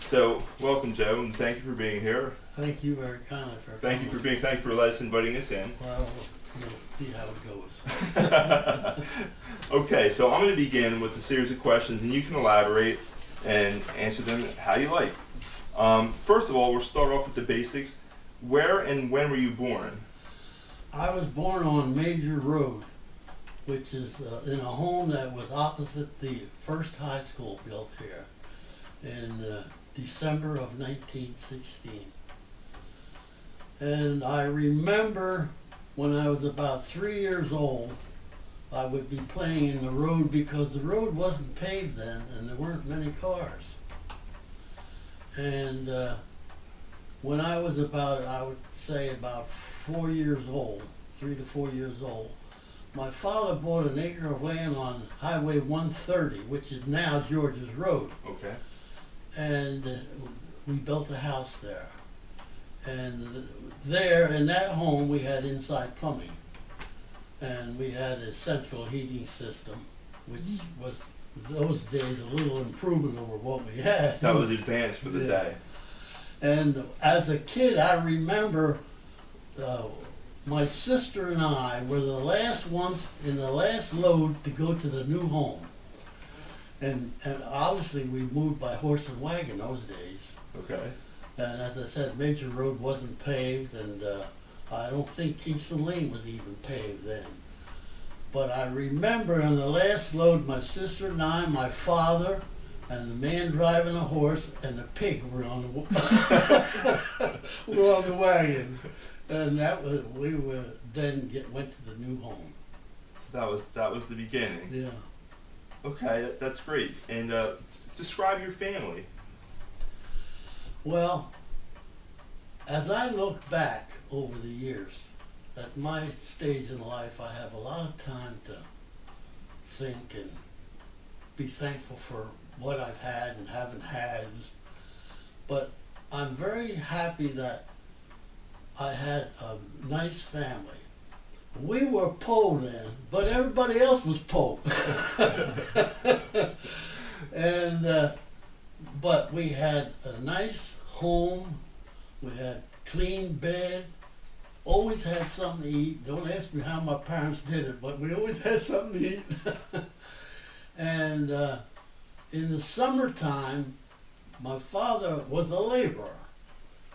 So, welcome, Joe, and thank you for being here. Thank you very kindly for Thank you for being. Thank you for us inviting us in. Well, we'll see how it goes. Okay, so I'm going to begin with a series of questions, and you can elaborate and answer them how you like. First of all, we'll start off with the basics. Where and when were you born? I was born on Major Road, which is in a home that was opposite the first high school built here in December of 1916. And I remember when I was about 3 years old, I would be playing in the road because the road wasn't paved then and there weren't many cars. And when I was I would say about 4 years old, 3 to 4 years old, my father bought an acre of land on Highway 130, which is now George's Road. Okay. And we built a house there. And there, in that home, we had inside plumbing. And we had a central heating system, which was, those days, a little improvement over what we had. That was advanced for the Yeah. day. And as a kid, I remember my sister and I were the last ones in the last load to go to the new home. And obviously we moved by horse and wagon those days. Okay. And as I said, Major Road wasn't paved, and I don't think Kingston Lane was even paved then. But I remember on the last load, my sister and I, my father, and the man driving a horse, and the pig were on the wagon. And that was, we were then went to the new home. So that was the beginning. Yeah. Okay, that's great. And describe your family. Well, as I look back over the years, at my stage in life, I have a lot of time to think and be thankful for what I've had and haven't had. But I'm very happy that I had a nice family. We were poor then, but everybody else was poor. And but we had a nice home, we had clean bed, always had something to eat. Don't ask me how my parents did it, but we always had something to eat. And in the summertime, my father was a laborer,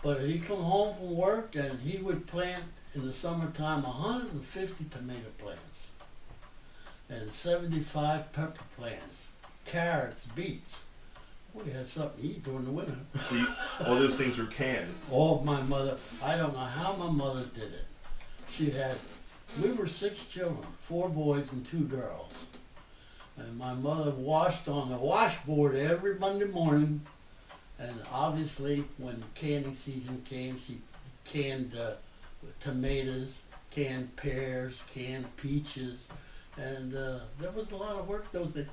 but he'd come home from work and he would plant in the summertime 150 tomato plants and 75 pepper plants, carrots, beets. We had something to eat during the winter. See, all those things were canned. All of my mother, I don't know how my mother did it. We were 6 children, 4 boys and 2 girls. And my mother washed on the washboard every Monday morning. And obviously when canning season came, she canned tomatoes, canned pears, canned peaches. And there was a lot of work those days.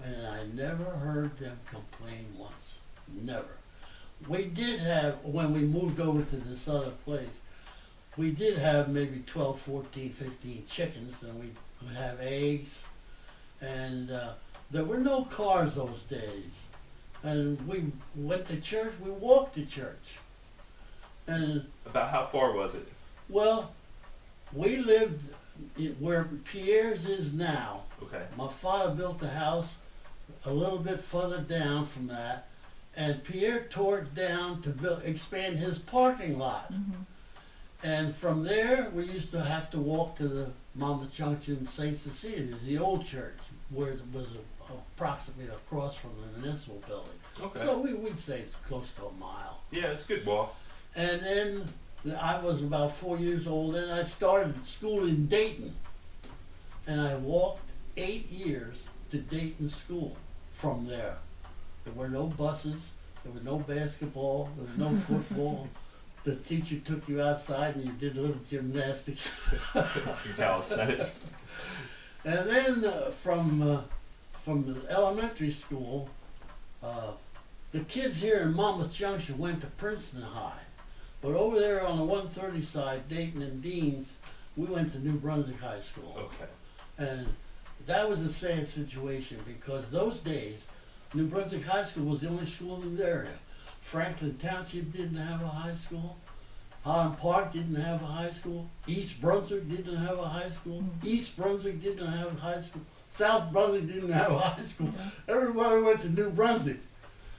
And I never heard them complain once. Never. We did have, when we moved over to this other place, we did have maybe 12, 14, 15 chickens, and we would have eggs. And there were no cars those days. And we went to church, we walked to church. And About how far was it? well, we lived where Pierre's is now. Okay. My father built the house a little bit further down from that, and Pierre tore it down to expand his parking lot. Mm-hmm. And from there, we used to have to walk to the Monmouth Junction St. Cecilia's, the old church, where it was approximately across from the municipal building. Okay. So we'd say it's close to a mile. Yeah, it's a good walk. And then I was about 4 years old, and I started school in Dayton. And I walked 8 years to Dayton School from there. There were no buses, there was no basketball, there was no football. The teacher took you outside and you did a little gymnastics. Some calisthenics. And then from the elementary school, the kids here in Monmouth Junction went to Princeton High. But over there on the 130 side, Dayton and Deans, we went to New Brunswick High School. Okay. And that was a sad situation because those days, New Brunswick High School was the only school in the area. Franklin Township didn't have a high school. Holland Park didn't have a high school. East Brunswick didn't have a high school. East Brunswick didn't have a high school. South Brunswick didn't have a high school. Everybody went to New Brunswick.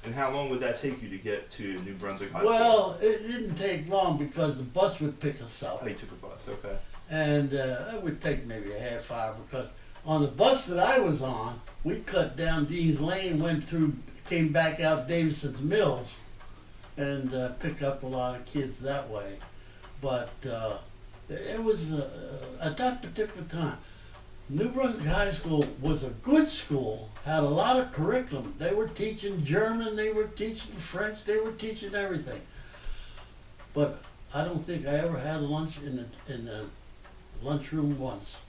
And how long would that take you to get to New Brunswick High School? Well, it didn't take long because the bus would pick us up. Oh, you took a bus, okay. And it would take maybe a half hour because on the bus that I was on, we cut down Dean's Lane, went through, came back out Davison's Mills, and pick up a lot of kids that way. But it was, at that particular time, New Brunswick High School was a good school, had a lot of curriculum. They were teaching German, they were teaching French, they were teaching everything. But I don't think I ever had lunch in the lunchroom once.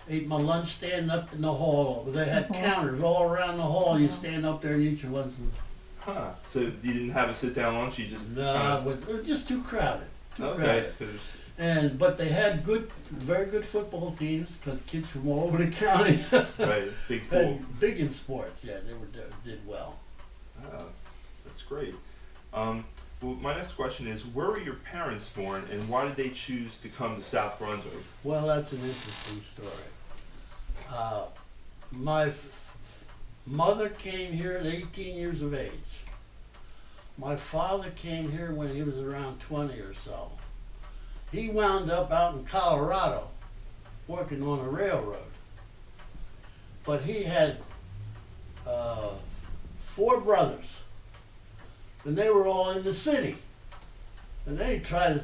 Ate my lunch standing up in the hall. They had counters all around the hall. You stand up there and eat your lunch. Huh. So you didn't have a sit-down lunch? You just... No, it was just too crowded. Okay. But they had very good football teams because kids from all over the county. Right, big pool. Big in sports, yeah, did well. Oh, that's great. Well, my next question is, where were your parents born, and why did they choose to come to South Brunswick? Well, that's an interesting story. My mother came here at 18 years of age. My father came here when he was around 20 or so. He wound up out in Colorado working on a railroad. But he had 4 brothers, and they were all in the city. And they tried to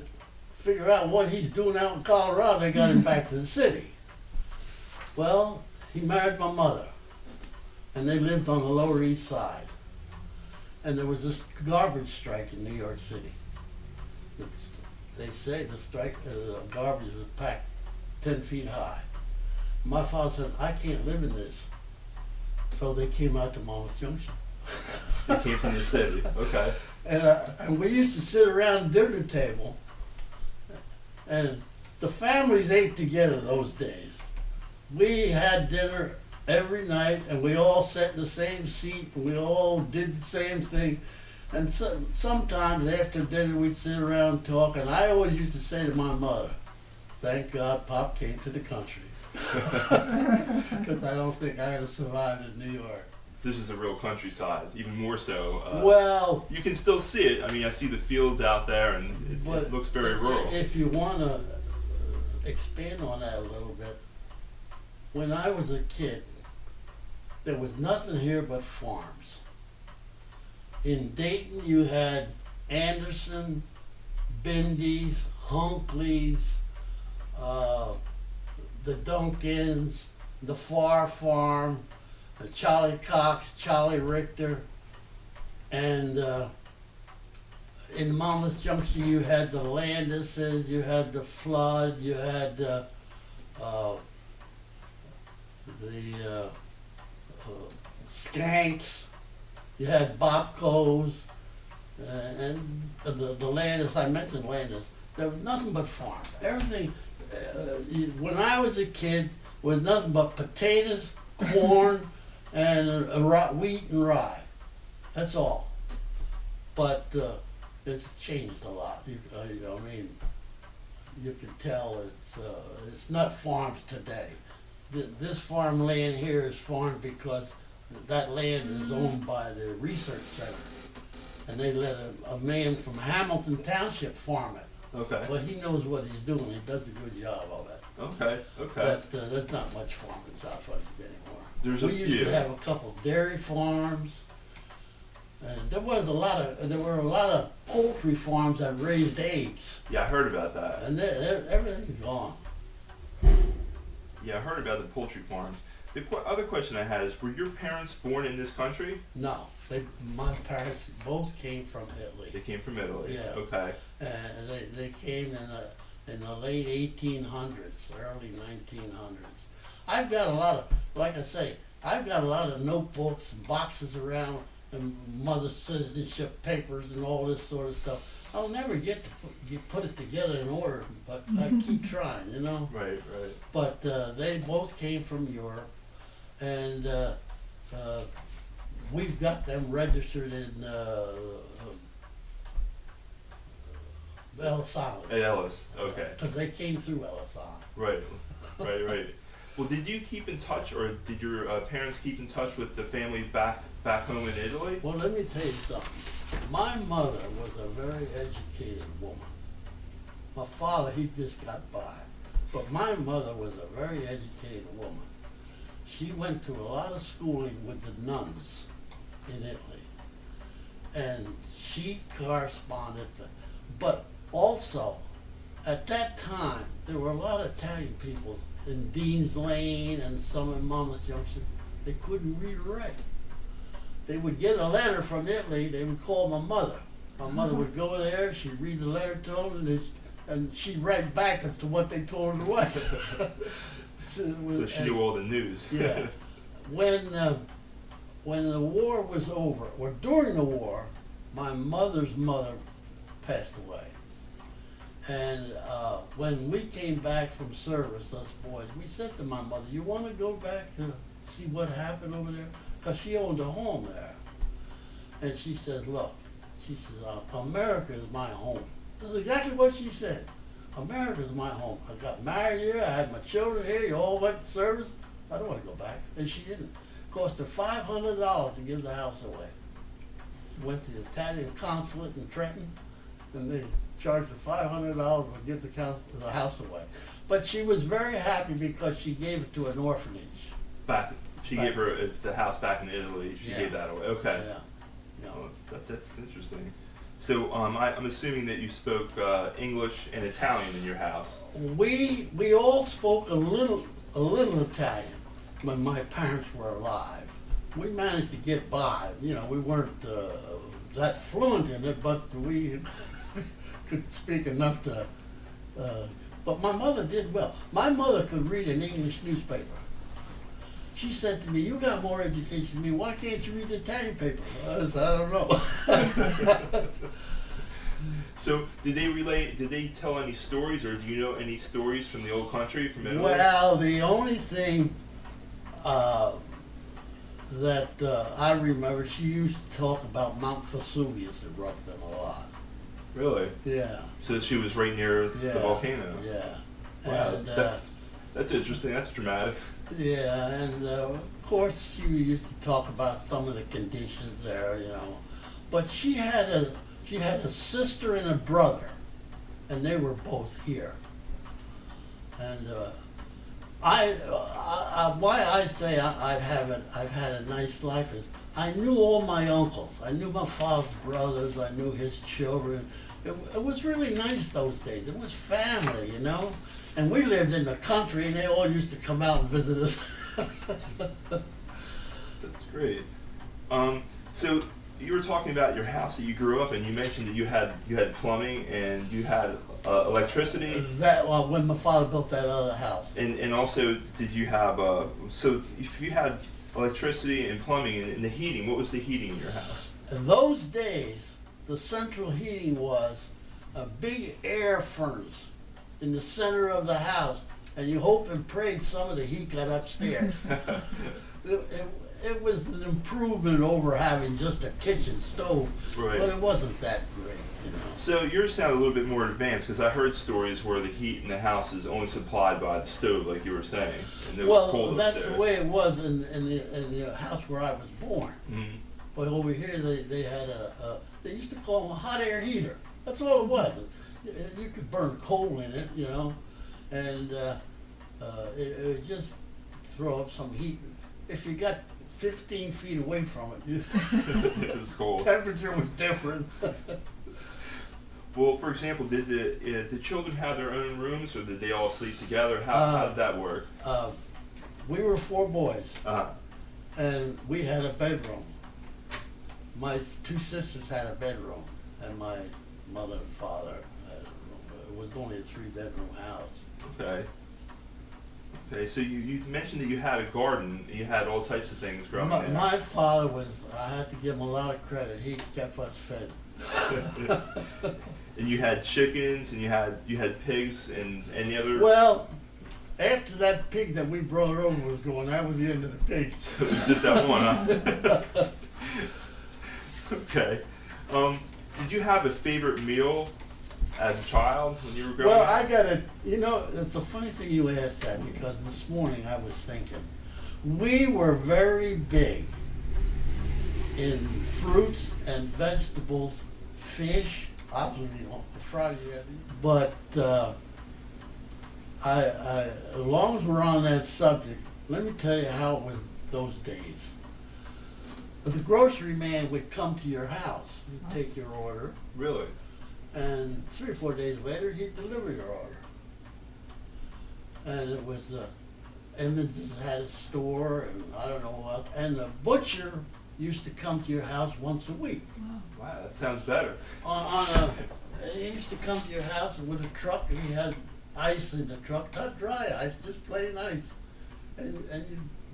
figure out what he's doing out in Colorado. They got him back to the city. Well, he married my mother, and they lived on the Lower East Side. And there was this garbage strike in New York City. They say the garbage was packed 10 feet high. My father said, I can't live in this. So they came out to Monmouth Junction. They came from the city, okay. And we used to sit around the dinner table, and the families ate together those days. We had dinner every night, and we all sat in the same seat, and we all did the same thing. And sometimes after dinner we'd sit around and talk, and I always used to say to my mother, thank God Pop came to the country. Because I don't think I would have survived in New York. This is a real countryside, even more so. Well, you can still see it. I mean, I see the fields out there, and it looks very rural. If you want to expand on that a little bit, when I was a kid, there was nothing here but farms. In Dayton, you had Anderson, Bindy's, Hunkley's, the Duncans, the Farr Farm, Charlie Cox, Charlie Richter, and in Monmouth Junction you had the Landises, you had the Flood, you had the Skanks, you had Bobco's, and the Landis, I mentioned Landis. There was nothing but farms. Everything, when I was a kid, was nothing but potatoes, corn, and wheat and rye. That's all. But it's changed a lot. I mean, you can tell it's not farms today. This farmland here is farmed because that land is owned by the research center, and they let a man from Hamilton Township farm it. Okay. But he knows what he's doing. He does a good job of it. Okay. But there's not much farm in South Brunswick anymore. There's we used to have a couple dairy farms, and there were a lot of poultry farms that raised eggs. Yeah, I heard about that. And everything's gone. Yeah, I heard about the poultry farms. The other question I had is, were your parents born in this country? No, my parents both came from Italy. They came from Italy. Yeah. Okay. And they came in the late 1800s, early 1900s. I've got a lot of, like I say, I've got a lot of notebooks and boxes around and mother's citizenship papers and all this sort of stuff. I'll never get to put it together in order, but I keep trying, you know? Right. But they both came from Europe, and we've got them registered in Ellis Island. At Ellis. Okay. Because they came through Ellis Island. Right. Right. Well, did you keep in touch, or did your parents keep in touch with the family back home in Italy? Well, let me tell you something. My mother was a very educated woman. My father, he just got by. But my mother was a very educated woman. She went to a lot of schooling with the nuns in Italy. And she corresponded, but also, at that time, there were a lot of Italian people in Dean's Lane and some in Monmouth Junction. They couldn't read or write. They would get a letter from Italy, they would call my mother. My mother would go there, she'd read the letter to them, and she'd write back as to what they told her to write. So she knew all the news. Yeah. When the war was over, or during the war, my mother's mother passed away. And when we came back from service, us boys, we said to my mother, you want to go back to see what happened over there? Because she owned a home there. And she said, look, she says, America is my home. That's exactly what she said. America is my home. I got married here, I had my children here, you all went to service. I don't want to go back. And she didn't. It cost her $500 to give the house away. She went to the Italian consulate in Trenton, and they charged her $500 to give the house away. But she was very happy because she gave it to an orphanage. She gave her the house back in Italy. She gave that away. Okay. Yeah. Oh, that's interesting. So I'm assuming that you spoke English and Italian in your house. We all spoke a little Italian when my parents were alive. We managed to get by. You know, we weren't that fluent in it, but we could speak enough to. But my mother did well. My mother could read an English newspaper. She said to me, you got more education than me, why can't you read the Italian paper? I said, I don't know. So did they tell any stories, or do you know any stories from the old country, from Italy? Well, the only thing that I remember, she used to talk about Mount Vesuvius erupting a lot. Really? Yeah. So she was right near the volcano? Yeah. Wow, And, that's interesting, that's dramatic. yeah, and of course she used to talk about some of the conditions there, you know. But she had a sister and a brother, and they were both here. And why I say I've had a nice life is I knew all my uncles. I knew my father's brothers. I knew his children. It was really nice those days. It was family, you know. And we lived in the country, and they all used to come out and visit us. That's great. So you were talking about your house that you grew up in. You mentioned that you had plumbing and you had electricity. That when my father built that other house. And also, did you have so if you had electricity and plumbing and the heating, what was the heating in your house? In those days, the central heating was a big air furnace in the center of the house, and you hope and prayed some of the heat got upstairs. It was an improvement over having just a kitchen stove, Right. but it wasn't that great, you know. So yours sounded a little bit more advanced, because I heard stories where the heat in the house is only supplied by the stove, like you were saying, and it was cold that's upstairs. the way it was in the house where I was born. Mm-hmm. But over here they had they used to call them a hot air heater. That's all it was. You could burn coal in it, you know, and it would just throw up some heat. If you got 15 feet away from it, It was cold. temperature was different. Well, for example, did the children have their own rooms, or did they all sleep together? How did that work? We were 4 boys, Uh-huh. and we had a bedroom. My 2 sisters had a bedroom, and my mother and father had a room. It was only a 3-bedroom house. Okay. Okay, so you mentioned that you had a garden. You had all types of things growing there. My father I had to give him a lot of credit. He kept us fed. And you had chickens, and you had pigs, and any other. Well, after that pig that we brought over was gone, that was the end of the pigs. It was just that one, huh? Okay. Did you have a favorite meal as a child when you were growing Well, up? I got it. You know, it's a funny thing you asked that because this morning I was thinking we were very big in fruits and vegetables, fish. Obviously, on Friday, but as long as we're on that subject, let me tell you how it was those days. The grocery man would come to your house, he'd take your order, Really? and 3 or 4 days later, he'd deliver your order. And it was, Emmons had a store, and I don't know what, and the butcher used to come to your house once a week. Wow, that sounds better. He used to come to your house with a truck, and he had ice in the truck, not dry ice, just plain ice.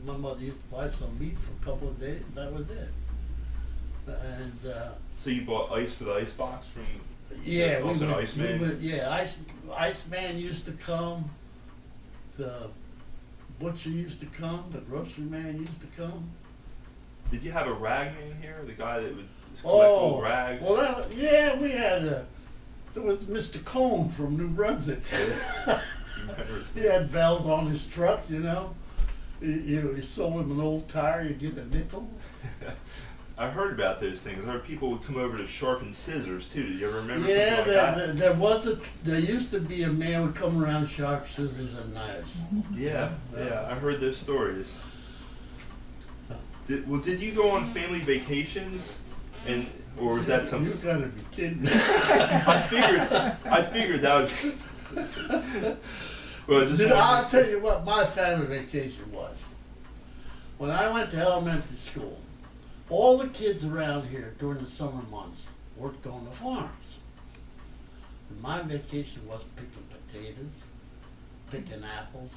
My mother used to buy some meat for a couple of days, and that was it. And So you bought ice for the ice box from yeah, also an Iceman? Iceman used to come, the butcher used to come, the grocery man used to come. Did you have a rag man here? The guy that would collect old rags? Well, we had there was Mr. Cone from New Brunswick. He had bells on his truck, you know. You sold him an old tire, you get a nickel. I heard about those things. I heard people would come over to sharpen scissors too. Did you ever remember Yeah, something like that? there used to be a man would come around sharp scissors and knives. Yeah, I heard those stories. Did you go on family vacations, or was that You something? gotta be kidding me. I figured that would. Well, just I'll tell you what my family vacation was. When I went to elementary school, all the kids around here during the summer months worked on the farms. And my vacation was picking potatoes, picking apples.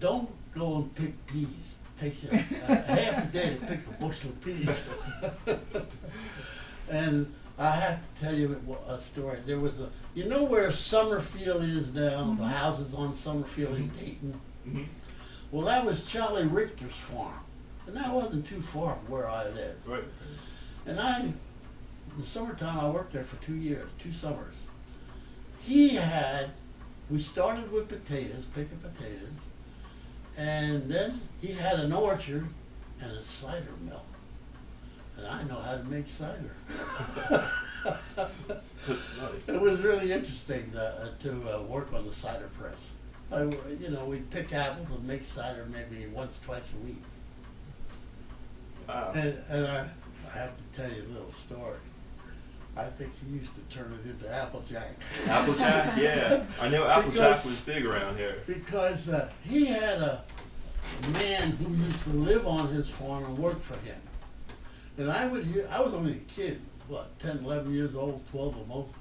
Don't go and pick peas. It takes you half a day to pick a bushel of peas. And I have to tell you a story. There was you know where Summerfield is now, the houses on Summerfield in Dayton? Mm-hmm. Well, that was Charlie Richter's farm. And that wasn't too far from where I lived. Right. And in the summertime, I worked there for 2 years, 2 summers. We started with potatoes, picking potatoes, and then he had an orchard and a cider mill. And I know how to make cider. That's nice. It was really interesting to work on the cider press. We'd pick apples and make cider maybe once, twice a week. Wow. And I have to tell you a little story. I think he used to turn it into Applejack. Applejack? Yeah. I know Applejack was big around here. Because he had a man who used to live on his farm and work for him. And I was only a kid, 10, 11 years old, 12 at most.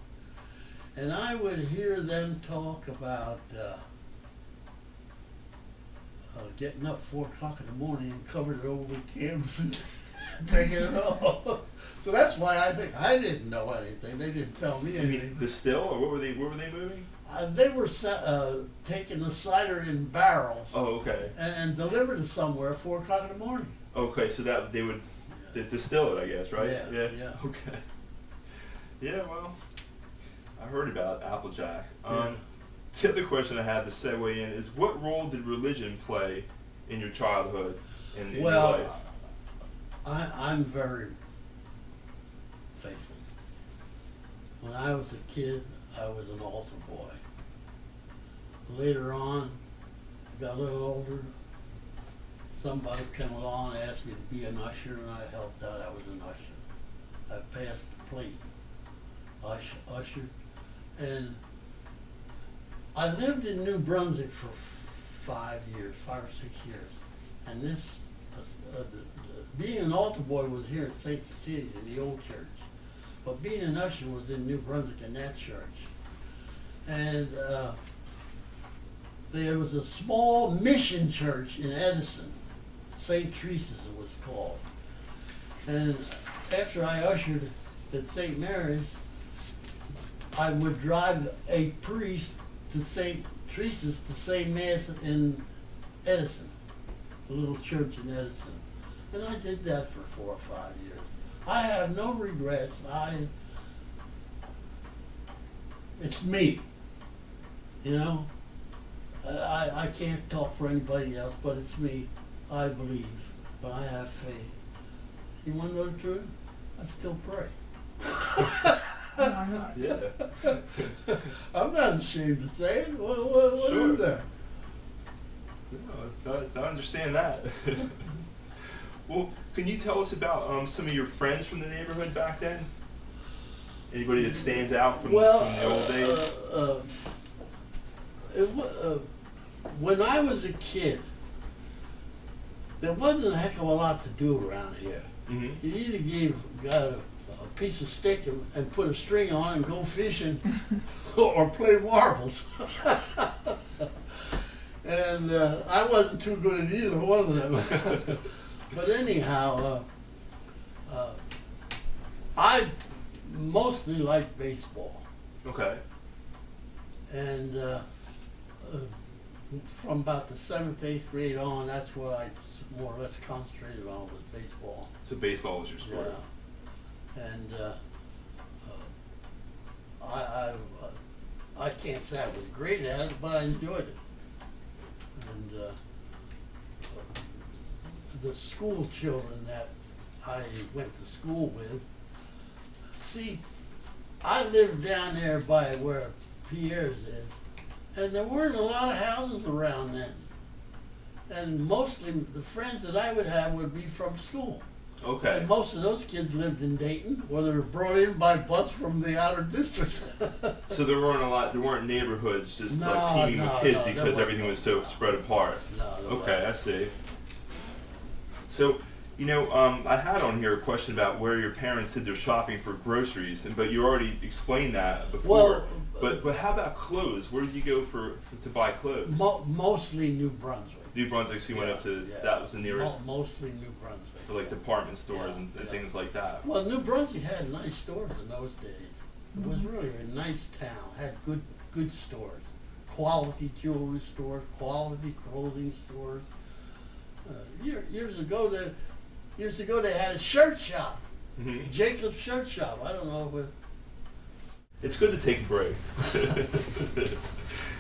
And I would hear them talk about getting up 4 o'clock in the morning and covering it over with canvas and taking it off. So that's why I think I didn't know anything. They didn't tell me You anything. mean distill, or what were they moving? They were taking the cider in barrels Oh, okay. and delivered it somewhere at 4 o'clock in the morning. Okay, so that they would distill it, I guess, right? Yeah. Okay. Yeah, well, I heard about Applejack. Yeah. The other question I have to segue in is, what role did religion play in your childhood and in your life? I'm very faithful. When I was a kid, I was an altar boy. Later on, I got a little older. Somebody came along and asked me to be an usher, and I helped out. I was an usher. I passed the plate, usher, and I lived in New Brunswick for 5 or 6 years, and being an altar boy was here at St. Cecilia's in the old church, but being an usher was in New Brunswick in that church. And there was a small mission church in Edison, St. Teresa's it was called. And after I ushered at St. Mary's, I would drive a priest to St. Teresa's to say Mass in Edison, a little church in Edison. And I did that for 4 or 5 years. I have no regrets. It's me, you know. I can't talk for anybody else, but it's me. I believe, but I have faith. You want to know the truth? I still pray. Why not? Yeah. I'm not ashamed to say it. What Sure. is there? No, I understand that. Well, can you tell us about some of your friends from the neighborhood back then? Anybody that stands out from the old days? When I was a kid, there wasn't a heck of a lot to do around here. Mm-hmm. You either got a piece of stick and put a string on and go fishing, or play marbles. And I wasn't too good at either one of them. But anyhow, I mostly like baseball. Okay. And from about the 7th, 8th grade on, that's what I more or less concentrated on, was baseball. So baseball was your sport. Yeah. And I can't say I was great at it, but I enjoyed it. And the school children that I went to school with, see, I lived down there by where Pierre's is, and there weren't a lot of houses around then. And mostly the friends that I would have would be from school. Okay. And most of those kids lived in Dayton, or they were brought in by bus from the outer districts. So there weren't neighborhoods just No, like teeming no, with kids no, there because wasn't. everything was so spread apart. No, there Okay, I see. So, I had on here a question about where your parents did their shopping for groceries, but you already explained that before. Well, but how about clothes? Where did you go to buy clothes? Mostly New Brunswick. New Brunswick, so you went up to, Yeah. that was the nearest, Mostly New Brunswick. for like yeah. department stores Yeah, and yeah. things like that. Well, New Brunswick had nice stores in those days. It was really a nice town. Had good stores, quality jewelry stores, quality clothing stores. Years ago, they had a shirt shop, Hmm. Jacob's Shirt Shop. I don't know if It's good to take a break.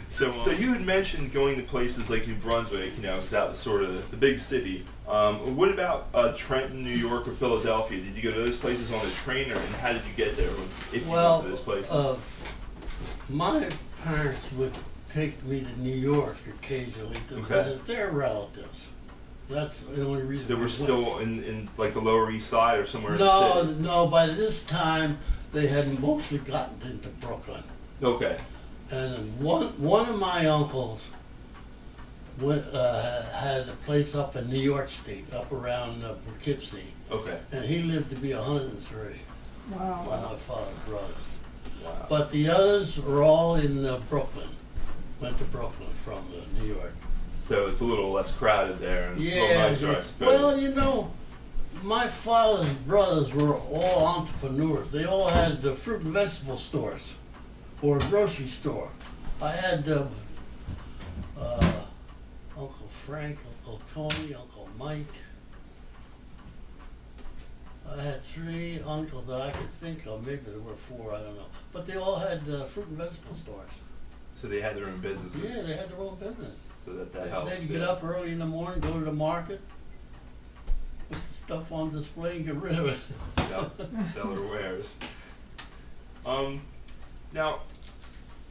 So you had mentioned going to places like New Brunswick, because that was sort of the big city. What about Trenton, New York, or Philadelphia? Did you go to those places on a train, and how did you get there if you went to those places? my parents would take me to New York occasionally to Okay. visit their relatives. That's the only reason. They we were went. still in like the Lower East Side or somewhere in the No, city? no. By this time, they had mostly gotten into Brooklyn, Okay. and one of my uncles had a place up in New York State, up around Poughkeepsie, Okay. and he lived to be 103. Wow. One of my father's brothers. Wow. But the others were all in Brooklyn. Went to Brooklyn from New York. So it's a little less crowded there and a little Yeah. nicer, I suppose. Well, my father's brothers were all entrepreneurs. They all had fruit and vegetable stores or a grocery store. I had Uncle Frank, Uncle Tony, Uncle Mike. I had 3 uncles that I could think of. Maybe there were 4, I don't know. But they all had fruit and vegetable stores. So they had their own businesses. Yeah, they had their own business. So that helps. They'd get yeah. up early in the morning, go to the market, put the stuff on display and get rid of it. Sell their wares. Now,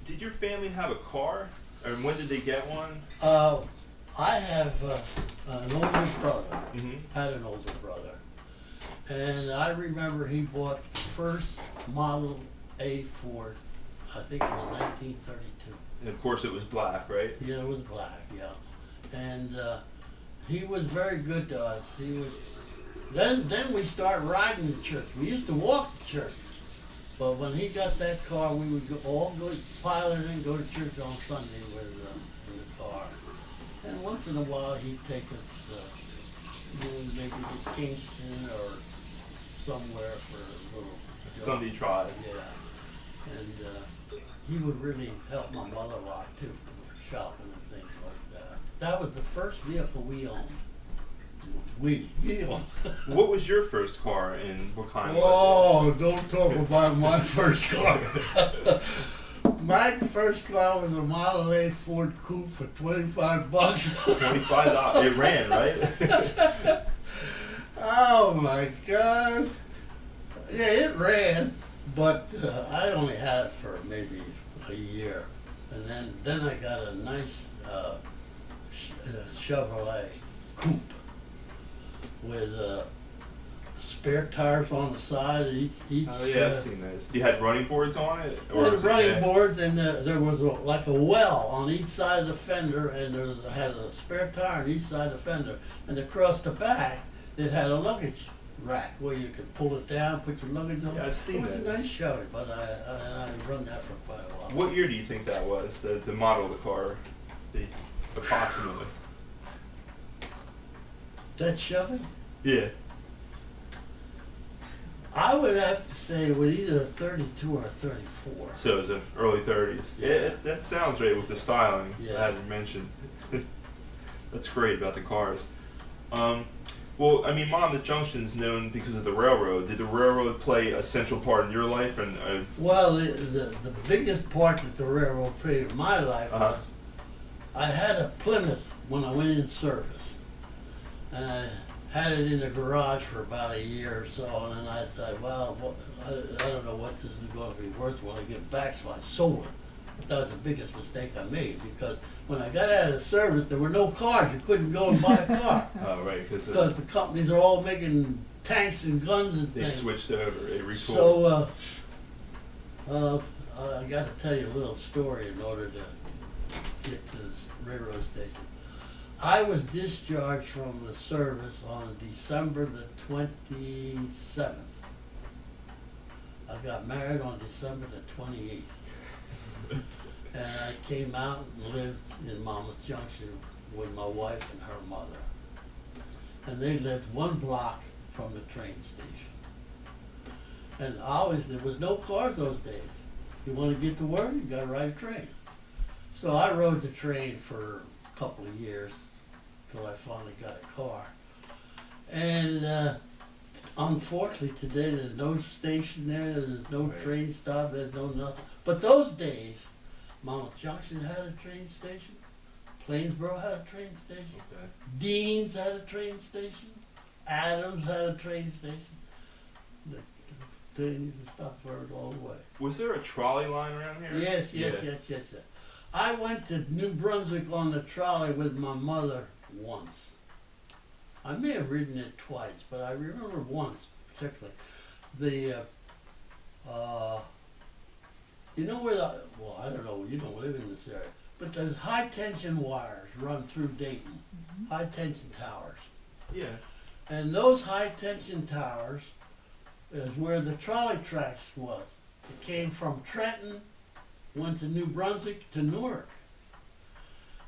did your family have a car? Or when did they get one? I have an older brother, Mm-hmm. had an older brother. And I remember he bought the first Model A Ford, I think it was 1932. And of course it was black, right? Yeah, it was black, yeah. And he was very good to us. He would, then we started riding to church. We used to walk to church. But when he got that car, we would all go pile it in, go to church on Sunday with in the car. And once in a while, he'd take us, maybe to Kingston or somewhere for a little Sunday drive. Yeah. And he would really help my mother a lot too, for shopping and things like that. That was the first vehicle we owned. You know. What was your first car and what kind was Oh, don't talk about my first car. My first car was a Model A Ford Coupe for $25. it? $25. It ran, right? Oh my God! Yeah, it ran, but I only had it for maybe a year, and then I got a nice Chevrolet Coupe with spare tires on the side of each. Oh yeah, I've seen those. You had running boards on it? It was had it- running yeah. boards, and there was like a well on each side of the fender, and had a spare tire on each side of the fender, and across the back it had a luggage rack where you could pull it down, put your luggage on. Yeah, I've seen It was those. a nice Chevy, but I run that for quite a while. What year do you think that was? The model of the car, approximately. That Chevy? Yeah. I would have to say it was either a 32 or a 34. So it was in early 30s. Yeah, that sounds right with the styling Yeah. that you mentioned. That's great about the cars. Well, I mean, Monmouth Junction's known because of the railroad. Did the railroad play a central part in your life? And Well, the biggest part that the railroad played in my life was I had a Plymouth when I went in service, and I had it in the garage for about a year or so, and then I thought, well, I don't know what this is going to be worth when I get back, so I sold it. But that was the biggest mistake I made, because when I got out of service, there were no cars. You couldn't go and buy a car oh, right, because because the companies are all making tanks and guns and they things. switched over, they retooled. So, I got to tell you a little story in order to get to this railroad station. I was discharged from the service on December the 27th. I got married on December the 28th. And I came out and lived in Monmouth Junction with my wife and her mother. And they lived one block from the train station. And there was no cars those days. You want to get to work, you got to ride a train. So I rode the train for a couple of years till I finally got a car. And unfortunately today there's no station there, there's no Right. train stop, there's no nothing. But those days, Monmouth Junction had a train station, Plainsboro had a train station, Okay. Dean's had a train station, Adams had a train station. The train stopped for it all the way. Was there a trolley line around here? Yes. Yeah. Yes. I went to New Brunswick on the trolley with my mother once. I may have ridden it twice, but I remember once particularly. You know where well, I don't know, you don't live in this area, but there's high tension wires run through Dayton, high tension towers. Yeah. And those high tension towers is where the trolley tracks was. It came from Trenton, went to New Brunswick to Newark.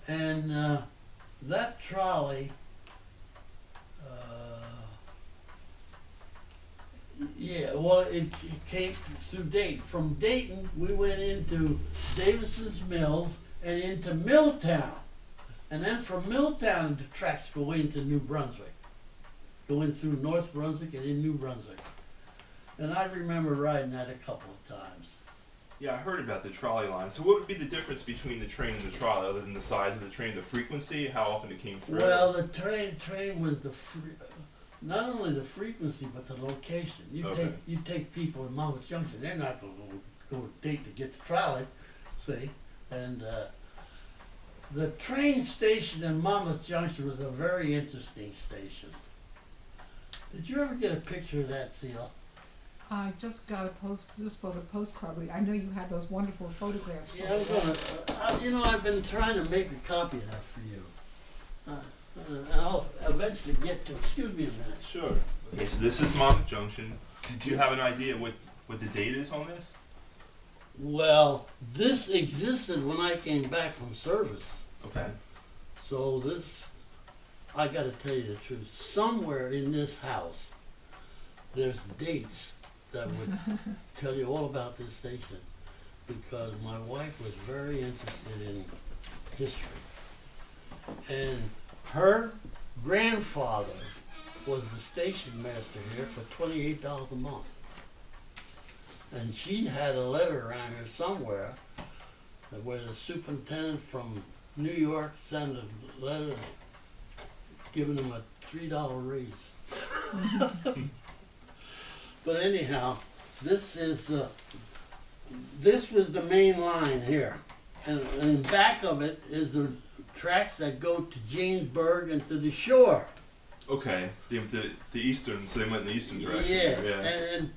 And that trolley, it came through Dayton. From Dayton, we went into Davison's Mills and into Milltown. And then from Milltown, the tracks go into New Brunswick. Go in through North Brunswick and in New Brunswick. And I remember riding that a couple of times. Yeah, I heard about the trolley line. So what would be the difference between the train and the trolley, other than the size of the train, the frequency, how often it came through? Well, the train was not only the frequency but the location. Okay. You take people in Monmouth Junction, they're not going to go to Dayton to get the trolley, see? And the train station in Monmouth Junction was a very interesting station. Did you ever get a picture of that, Seal? I just got just for the postcard. I know you had those wonderful photographs. Yeah, I'm gonna. I've been trying to make a copy of that for you. And I'll eventually get to. Excuse me a minute. Sure. Okay, so this is Monmouth Junction. Did you have an idea what the date is on this? Well, this existed when I came back from service. Okay. So I got to tell you the truth. Somewhere in this house, there's dates that would tell you all about this station, because my wife was very interested in history. And her grandfather was the station master here for $28 a month. And she had a letter around here somewhere where the superintendent from New York sent a letter giving him a $3 raise. But anyhow, this was the main line here. And in back of it is the tracks that go to Jamesburg and to the shore. Okay, they went to the eastern, so they went in the eastern direction. Yeah, and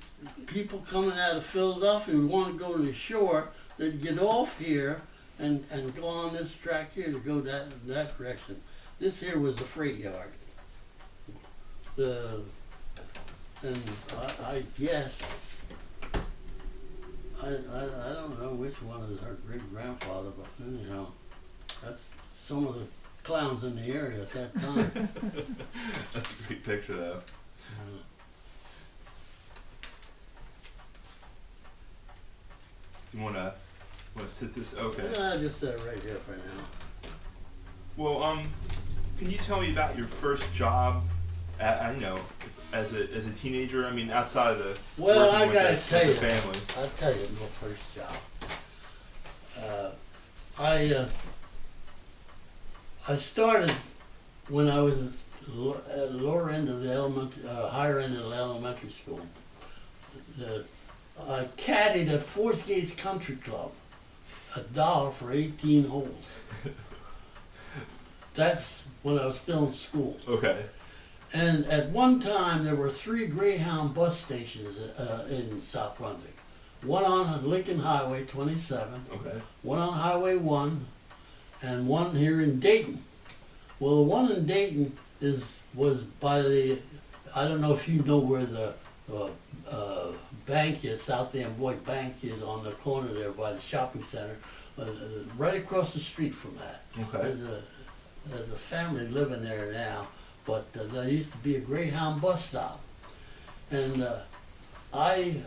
people coming out of Philadelphia would want to go to the shore. They'd get off here and go on this track here to go that direction. This here was the freight yard. And I guess I don't know which one is her great grandfather, but anyhow, that's some of the clowns in the area at that time. That's a great picture, though. Do you want to sit this? Okay. Yeah, I just set it right here for now. Well, can you tell me about your first job? As a teenager. I mean, outside of the Well, working I with gotta the tell you, family. I'll tell you my first job. I started when I was at the lower end of the higher end of the elementary school. I caddied at Forest Gates Country Club, $1 for 18 holes. That's when I was still in school. Okay. And at one time, there were 3 Greyhound bus stations in South Brunswick. One on Lincoln Highway 27, Okay. one on Highway 1, and one here in Dayton. Well, the one in Dayton was by the, I don't know if you know where the bank is, South Amboy Bank is on the corner there by the shopping center, right across the street from that. Okay. There's a family living there now. But there used to be a Greyhound bus stop. And I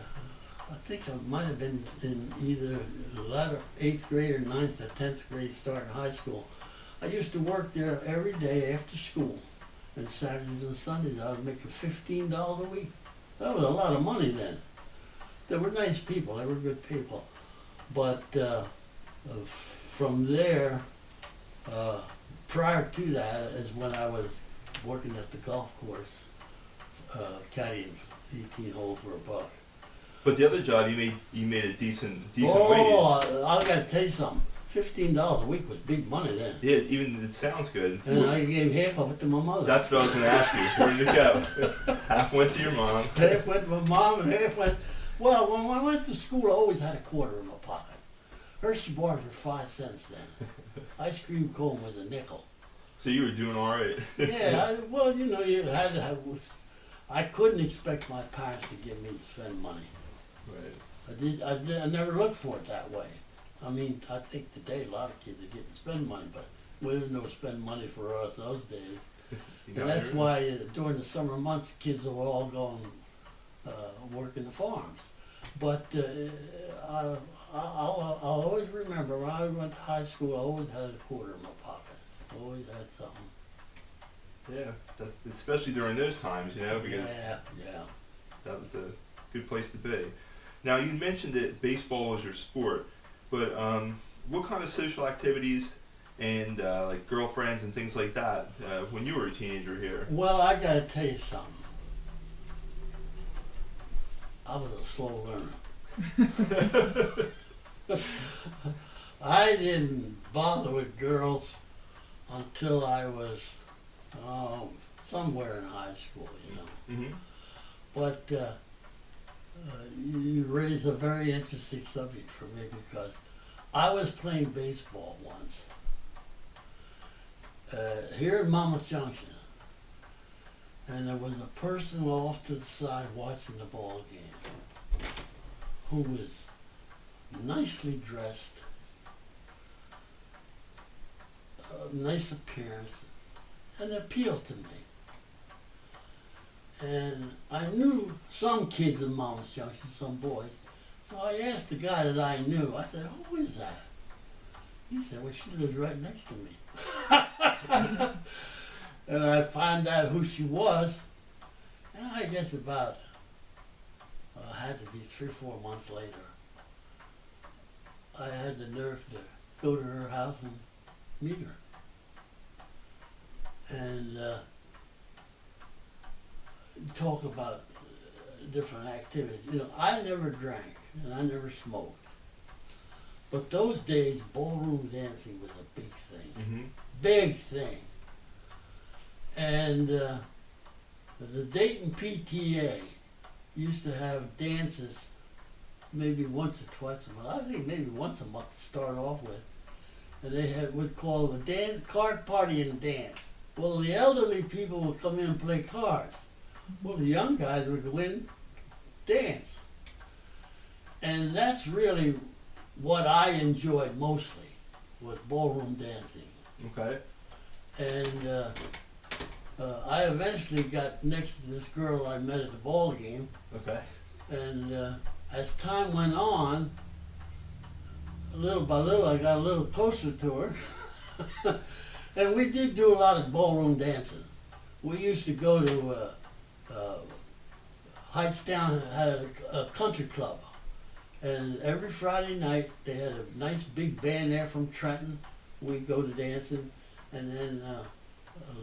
think I might have been in either the latter 8th grade or 9th or 10th grade starting high school. I used to work there every day after school. And Saturdays and Sundays I was making $15 a week. That was a lot of money then. They were nice people, they were good people. But from there, prior to that is when I was working at the golf course, caddying 18 holes for $1. But the other job, you made a decent wage. Oh, I gotta tell you something. $15 a week was big money then. Yeah, even it sounds good. And I gave half of it to my mother. That's what I was going to ask you. Where did it go? Half went to your mom. Half went to my mom and half went. Well, when I went to school, I always had a quarter in my pocket. Hershey bars were 5 cents then. Ice cream cone was a nickel. So you were doing all right. Yeah, well, you know, you had to have. I couldn't expect my parents to give me to spend money. Right. I never looked for it that way. I mean, I think today a lot of kids are getting to spend money, but we didn't know spend money for us those days. And that's why during the summer months, kids were all going work in the farms. But I'll always remember when I went to high school, I always had a quarter in my pocket. Always had something. Yeah, especially during those times, because Yeah. that was a good place to be. Now, you mentioned that baseball was your sport, but what kind of social activities and like girlfriends and things like that when you were a teenager here? Well, I gotta tell you something. I was a slow learner. I didn't bother with girls until I was somewhere in high school, Mm-hmm. But you raise a very interesting subject for me because I was playing baseball once here in Monmouth Junction, and there was a person off to the side watching the ball game who was nicely dressed, nice appearance, and appealed to me. And I knew some kids in Monmouth Junction, some boys, so I asked the guy that I knew, I said, who is that? He said, well, she lives right next to me. And I found out who she was, I guess about, had to be 3 or 4 months later, I had the nerve to go to her house and meet her. And talk about different activities. You know, I never drank and I never smoked. But those days, ballroom dancing was a big thing. Mm-hmm. Big thing. And the Dayton PTA used to have dances maybe once or twice a month. I think maybe once a month to start off with. And they had would call the dance card party and dance. Well, the elderly people would come in and play cards. Well, the young guys would go in, dance. And that's really what I enjoyed mostly, was ballroom dancing. Okay. And I eventually got next to this girl I met at the ball game. Okay. And as time went on, little by little, I got a little closer to her. And we did do a lot of ballroom dancing. We used to go to Heightstown had a country club. And every Friday night, they had a nice big band there from Trenton. We'd go to dancing. And then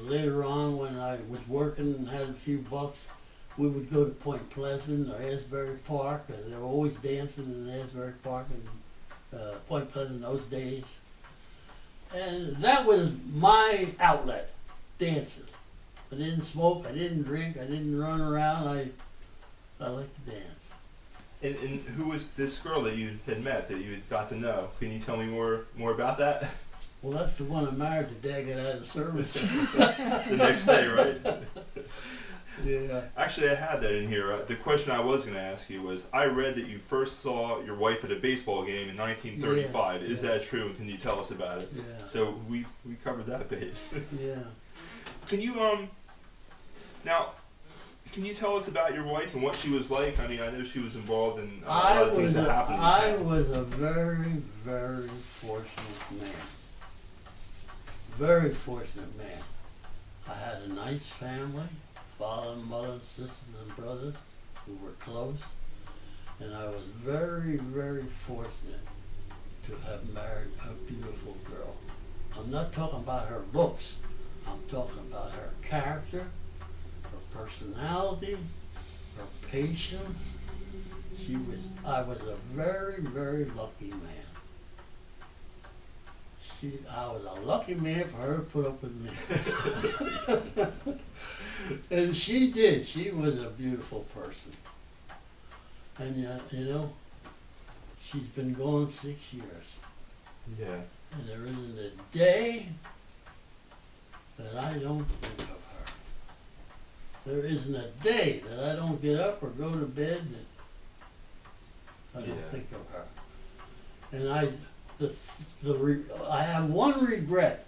later on, when I was working and had a few bucks, we would go to Point Pleasant or Asbury Park. They were always dancing in Asbury Park and Point Pleasant in those days. And that was my outlet, dancing. I didn't smoke, I didn't drink, I didn't run around. I liked to dance. And who was this girl that you had met, that you had got to know? Can you tell me more about that? Well, that's the one I married the day I got out of service. The next day, right? Yeah. Actually, I had that in here. The question I was going to ask you was, I read that you first saw your wife at a baseball game in 1935. Is Yeah. that true? And can you tell us about it? Yeah. So we covered that base. Yeah. Can you now? Can you tell us about your wife and what she was like? I mean, I know she was involved in a lot of things that happened. I was a very, very fortunate man. Very fortunate man. I had a nice family, father and mother, sisters and brothers who were close. And I was very, very fortunate to have married a beautiful girl. I'm not talking about her looks. I'm talking about her character, her personality, her patience. I was a very, very lucky man. I was a lucky man for her to put up with me. And she did. She was a beautiful person. And you know, she's been gone 6 years. Yeah. And there isn't a day that I don't think of her. There isn't a day that I don't get up or go to bed that I don't think of her. And I have one regret.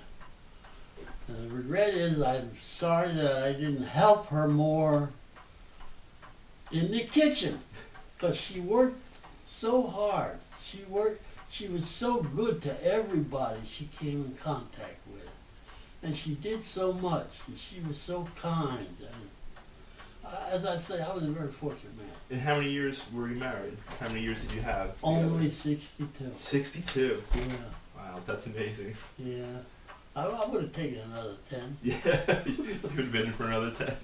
And the regret is I'm sorry that I didn't help her more in the kitchen. Because she worked so hard. She was so good to everybody she came in contact with. And she did so much. And she was so kind. And as I say, I was a very fortunate man. And how many years were you married? How many years did you have? Only 62. 62. Yeah. Wow, that's amazing. Yeah. I would have taken another 10. Yeah, you would have been in for another 10.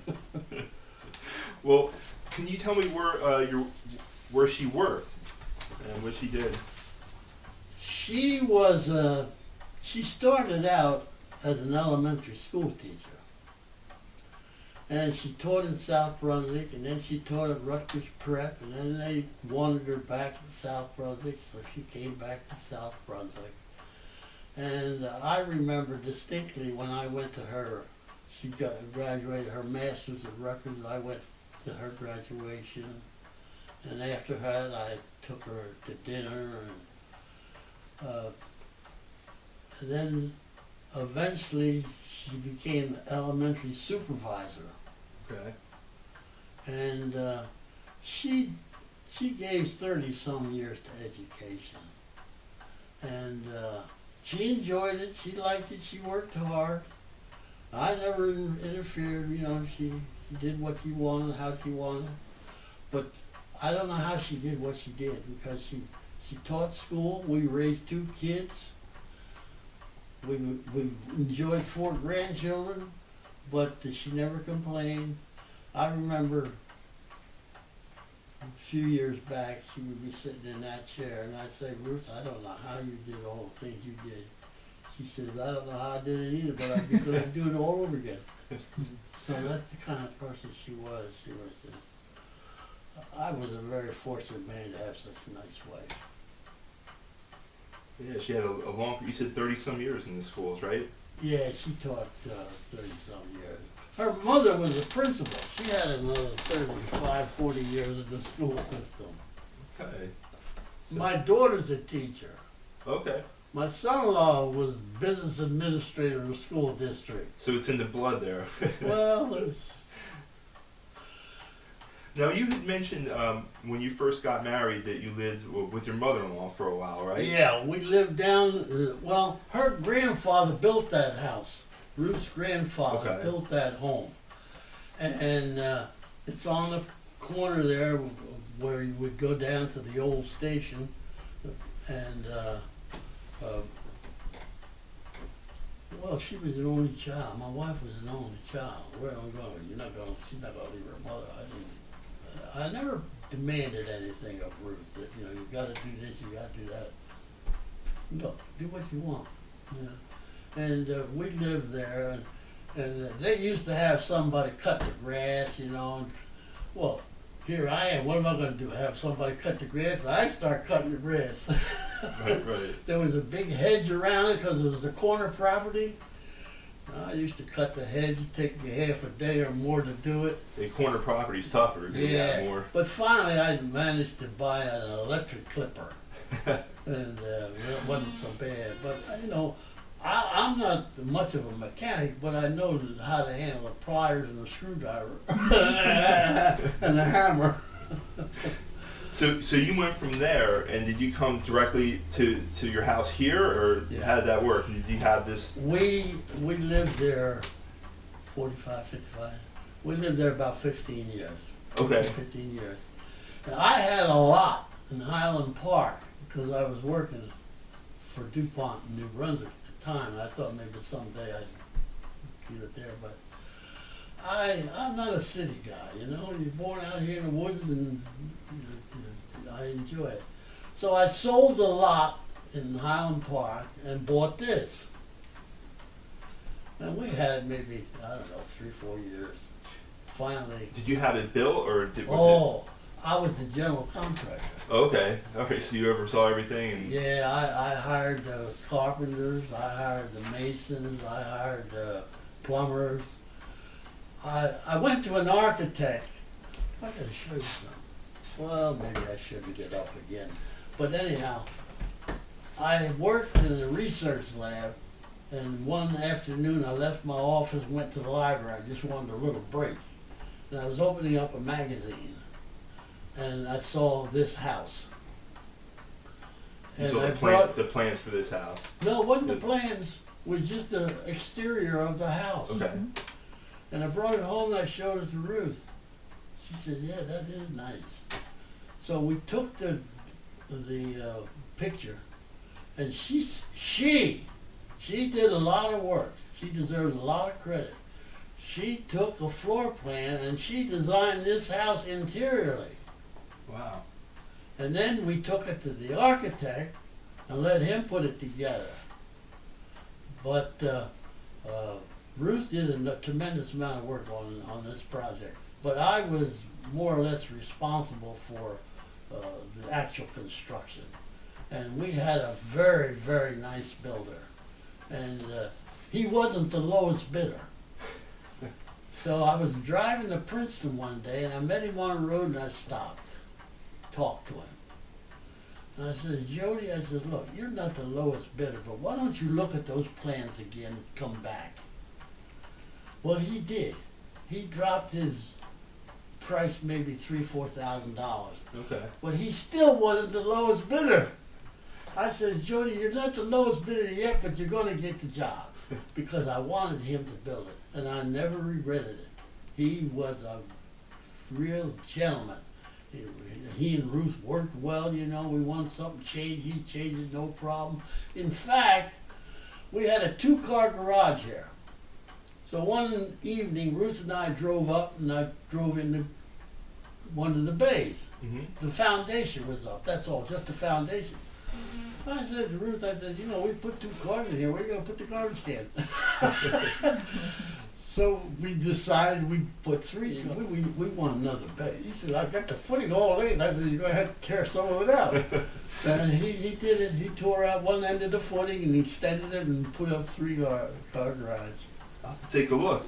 Well, can you tell me where she worked and what she did? She started out as an elementary school teacher. And she taught in South Brunswick, and then she taught at Rutgers Prep, and then they wanted her back to South Brunswick, so she came back to South Brunswick. And I remember distinctly when I went to her, she graduated her master's at Rutgers. I went to her graduation, and after that I took her to dinner, and then eventually she became elementary supervisor. Okay. And she gave 30-some years to education. And she enjoyed it, she liked it, she worked hard. I never interfered, you know, she She did what she wanted, how she wanted. But I don't know how she did what she did, because she taught school. We raised 2 kids. We enjoyed 4 grandchildren, but she never complained. I remember a few years back, she would be sitting in that chair, and I'd say, Ruth, I don't know how you did all the things you did. She says, I don't know how I did it either, but I'd be glad to do it all over again. So that's the kind of person she was. She was just, I was a very fortunate man to have such a nice wife. Yeah, she had a long, you said 30-some years in the schools, right? Yeah, she taught 30-some years. Her mother was a principal. She had another 35, 40 years in the school system. Okay. So- My daughter's a teacher. Okay. My son-in-law was business administrator in the school district. So it's in the blood there. Well, it's... Now, you had mentioned when you first got married that you lived with your mother-in-law for a while, right? Yeah, we lived down, well, her grandfather built that house. Ruth's grandfather Okay. built that home. And it's on the corner there where you would go down to the old station. And, well, she was an only child. My wife was an only child. Where am I going? She's not going to leave her mother. I never demanded anything of Ruth. That, you got to do this, you got to do that. No, do what you want. And we lived there, and they used to have somebody cut the grass, And, well, here I am. What am I going to do? Have somebody cut the grass? I start cutting the grass. Right, right. There was a big hedge around it because it was a corner property. I used to cut the hedge. It'd take me half a day or more to do it. The corner property's tougher. You got more. But finally I managed to buy an electric clipper. And it wasn't so bad. But, I'm not much of a mechanic, but I know how to handle the pliers and the screwdriver and the hammer. So you went from there, and did you come directly to your house here, or Yeah. how did that work? And did you have this? We lived there 45, 55. We lived there about 15 years. Okay. 15 years. And I had a lot in Highland Park because I was working for DuPont in New Brunswick at the time. I thought maybe someday I'd get it there, but I'm not a city guy, You're born out here in the woods, and I enjoy it. So I sold a lot in Highland Park and bought this. And we had maybe, 3, 4 years. Finally. Did you have it built, or I was the general contractor. Okay. Okay. So you oversaw everything, and Yeah, I hired the carpenters, I hired the masons, I hired the plumbers. I went to an architect. I gotta show you something. Well, maybe I shouldn't get up again. But anyhow, I worked in the research lab, and one afternoon I left my office and went to the library. I just wanted a little break. And I was opening up a magazine, and I saw this house. you And saw I the brought, the plans for this house. no, it wasn't the plans, it was just the exterior of the house. Okay. And I brought it home and I showed it to Ruth. She said, yeah, that is nice. So we took the picture, and she did a lot of work. She deserves a lot of credit. She took a floor plan and she designed this house interiorly. Wow. And then we took it to the architect and let him put it together. But Ruth did a tremendous amount of work on this project. But I was more or less responsible for the actual construction. And we had a very, very nice builder. And he wasn't the lowest bidder. So I was driving to Princeton one day, and I met him on the road, and I stopped, talked to him. And I said, Jody, I said, look, you're not the lowest bidder, but why don't you look at those plans again and come back? Well, he did. He dropped his price maybe $3,000-4,000. Okay. But he still wasn't the lowest bidder. I said, Jody, you're not the lowest bidder yet, but you're going to get the job. Because I wanted him to build it, and I never regretted it. He was a real gentleman. He and Ruth worked well, you know. We wanted something changed, he changed it, no problem. In fact, we had a 2-car garage here. So one evening, Ruth and I drove up, and I drove into one of the bays. Mm-hmm. The foundation was up, that's all, just the foundation. I said to Ruth, you know, we put 2 cars in here, where are you going to put the garbage cans? So we decided we'd put 3. We want another bay. He said, I got the footing all in. I said, you're going to have to tear some of it out. And he did it. He tore out one end of the footing and extended it and put up 3-car garage. I'll have to take a look.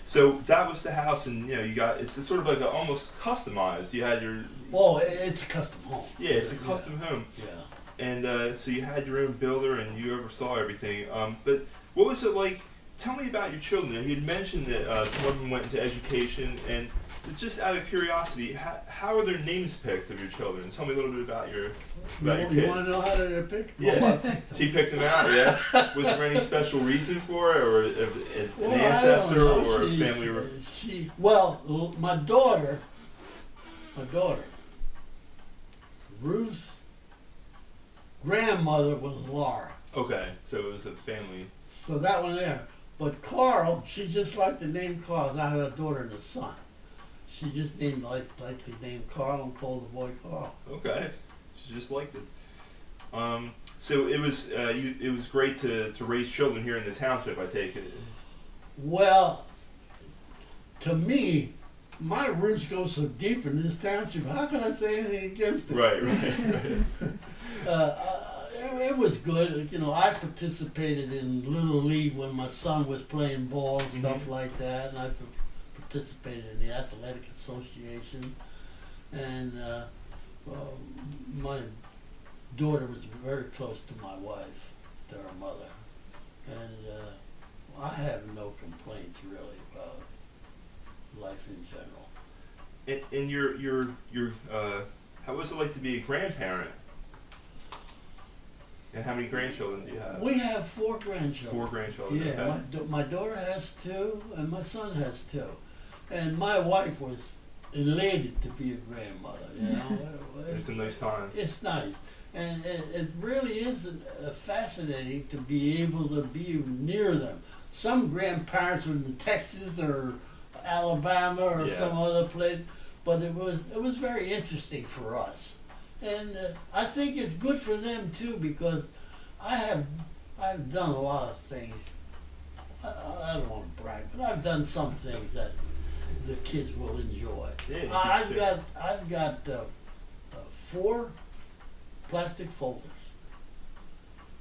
So that was the house, and you know, it's sort of like almost customized. You had your It's a custom home. Yeah, it's a custom home. Yeah. And so you had your own builder, and you oversaw everything. But what was it like? Tell me about your children. You had mentioned that some of them went into education, and it's just out of curiosity, how are their names picked of your children? Tell me a little bit about your kids. You want to know how they're picked? Yeah, Well, I picked them. she picked them out. Yeah. Was there any special reason for it, or an Well, ancestor, I don't know. or a family? My daughter, Ruth's grandmother was Laura. Okay, so it was a family. So that one there. But Carl, she just liked the name Carl. I have a daughter and a son. She just named like the name Carl and called the boy Carl. Okay, she just liked it. So it was great to raise children here in the township, I take it. Well, to me, my roots go so deep in this township. How can I say anything against it? Right. It was good. You know, I participated in Little League when my son was playing ball and stuff like that, and I participated in the athletic association. And my daughter was very close to my wife, to her mother, and I have no complaints really about life in general. And your how was it like to be a grandparent? And how many grandchildren do you have? We have 4 grandchildren. 4 grandchildren. Yeah, Okay. my daughter has 2, and my son has 2. And my wife was elated to be a grandmother, you know. It's a nice time. It's nice. And it really is fascinating to be able to be near them. Some grandparents were in Texas or Alabama or some other place, but it was very interesting for us. And I think it's good for them too, because I've done a lot of things. I don't want to brag, but I've done some things that the kids will enjoy. Yeah, I've got 4 plastic folders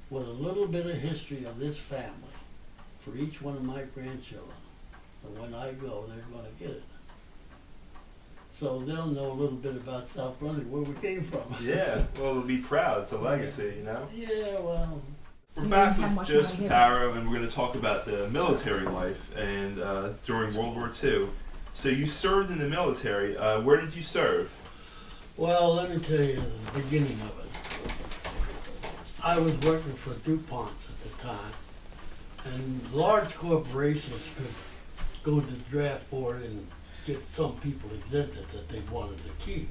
with a little bit of history of this family for each one of my grandchildren. And when I go, they're going to get it. So they'll know a little bit about South Brunswick, where we came from. Yeah, well, they'll be proud. It's a legacy, you know? Yeah, well. We're back with Joe Spataro, and we're going to talk about the military life and during World War II. So you served in the military. Where did you serve? Well, let me tell you the beginning of it. I was working for DuPont's at the time, and large corporations could go to the draft board and get some people exempted that they wanted to keep.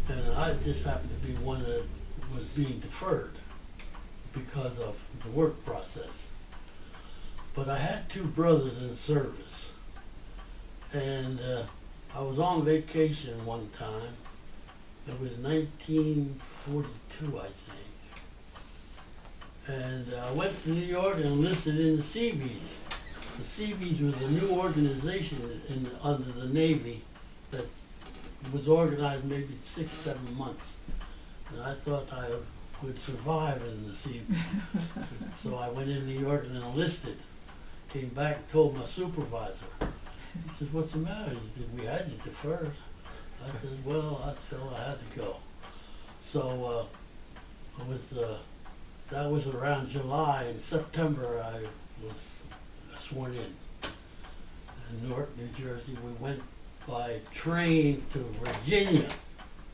And I just happened to be one that was being deferred because of the work process. But I had 2 brothers in service, and I was on vacation one time. It was 1942, I think. And I went to New York and enlisted in the Seabees. The Seabees was a new organization under the Navy that was organized maybe 6-7 months. And I thought I would survive in the Seabees. So I went in New York and enlisted. Came back and told my supervisor. He says, "What's the matter?" He said, "We had you deferred." I said, "Well, I felt I had to go." So that was around July. In September, I was sworn in Newark, New Jersey. We went by train to Virginia.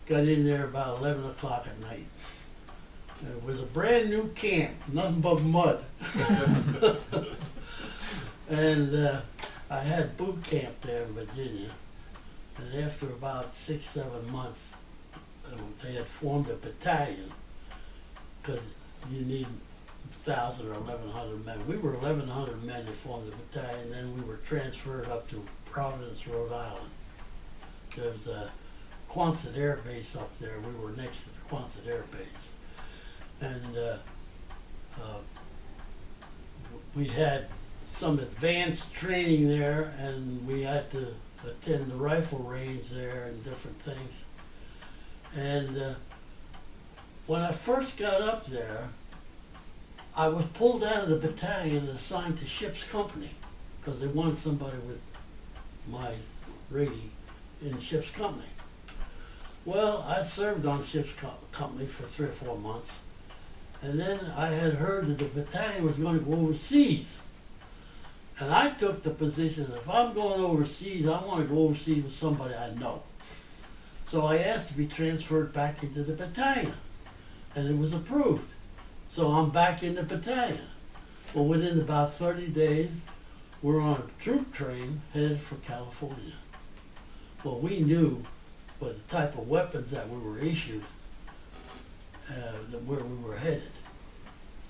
Got in there about 11 o'clock at night. And it was a brand new camp, nothing but mud. And I had boot camp there in Virginia. And after about 6, 7 months, they had formed a battalion because you need 1,000 or 1,100 men. We were 1,100 men that formed the battalion. Then we were transferred up to Providence, Rhode Island. There's a Quonset Air Base up there. We were next to the Quonset Air Base. And we had some advanced training there, and we had to attend the rifle range there and different things. And when I first got up there, I was pulled out of the battalion and assigned to ship's company because they wanted somebody with my rating in ship's company. Well, I served on ship's company for 3 or 4 months, and then I had heard that the battalion was going to go overseas. And I took the position that if I'm going overseas, I want to go overseas with somebody I know. So I asked to be transferred back into the battalion, and it was approved. So I'm back in the battalion. Well, within about 30 days, we're on a troop train headed for California. Well, we knew by the type of weapons that we were issued, where we were headed.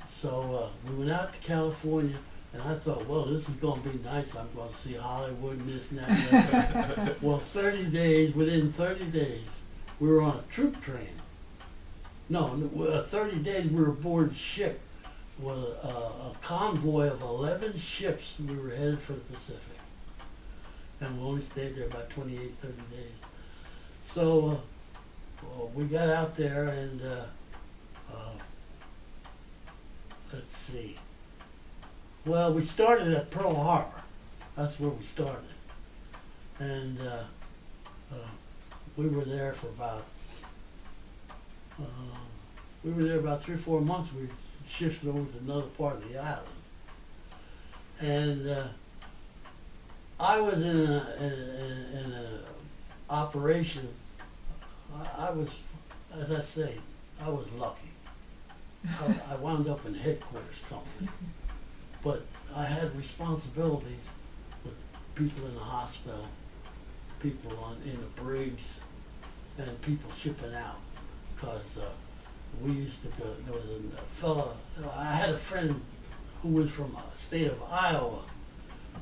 So we went out to California, and I thought, well, this is going to be nice. I'm going to see Hollywood and this and that. Well, within 30 days, we were on a troop train. No, 30 days we were aboard a ship with a convoy of 11 ships. We were headed for the Pacific. And we only stayed there about 28, 30 days. So we got out there and let's see. Well, we started at Pearl Harbor. That's where we started. And we were there for about 3 or 4 months. We shifted over to another part of the island. And I was in an operation. I was, as I say, I was lucky. I wound up in headquarters company. But I had responsibilities with people in the hospital, people in the brigs, and people shipping out. Because we used to go, there was a fella, I had a friend who was from the state of Iowa,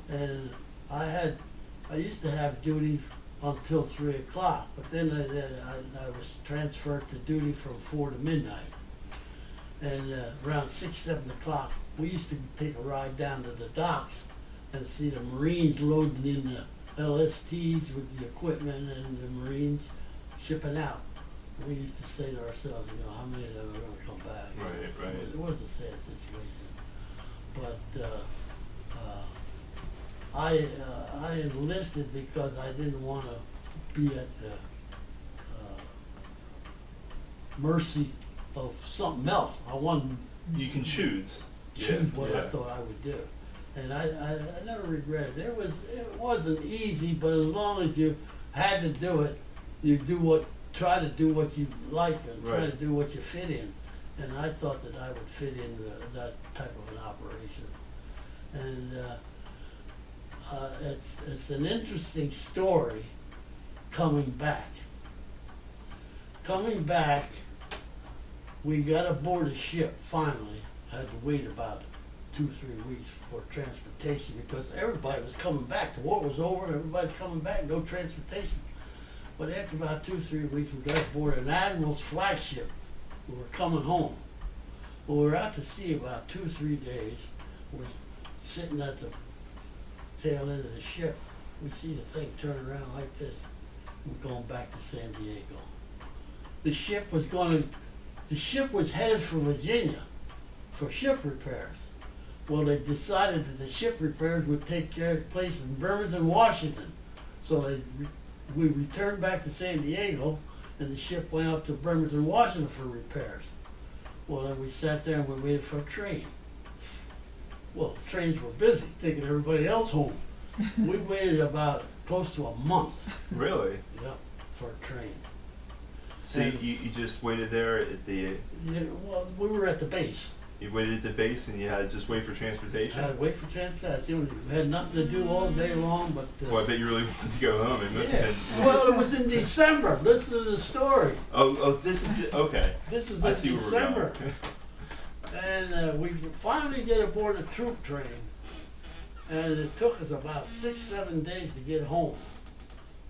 and I used to have duty until 3 o'clock, but then I was transferred to duty from 4 to midnight. And around 6, 7 o'clock, we used to take a ride down to the docks and see the Marines loading in the LSTs with the equipment and the Marines shipping out. We used to say to ourselves, how many of them are going to come back? Right. It was a sad situation. But I enlisted because I didn't want to be at the mercy of something else. I wanted You can choose. what I thought I would do. And I never regretted it. It wasn't easy, but as long as you had to do it, you try to do what you like and try to do what you fit in. And I thought that I would fit in that type of an operation. And it's an interesting story coming back. Coming back, we got aboard a ship finally. Had to wait about 2 or 3 weeks for transportation because everybody was coming back. The war was over and everybody's coming back, no transportation. But after about 2 or 3 weeks, we got aboard an admiral's flagship. We were coming home. Well, we were out to sea about 2 or 3 days. We're sitting at the tail end of the ship. We see the thing turn around like this. We're going back to San Diego. The ship was headed for Virginia for ship repairs. Well, they decided that the ship repairs would take place in Bremerton, Washington. So we returned back to San Diego, and the ship went up to Bremerton, Washington for repairs. Well, then we sat there and we waited for a train. Well, trains were busy, taking everybody else home. We waited about close to a month. Really? Yep, for a train. So you just waited there at the... Yeah, well, we were at the base. You waited at the base and you had to just wait for I transportation? had to wait for transportation. We had nothing to do all day long, but. Well, I bet you really wanted to go home. It must have been. Well, it was in December. Listen to the story. Oh, this is the, okay. This is I in see where December. we're going. And we finally get aboard a troop train. And it took us about 6-7 days to get home.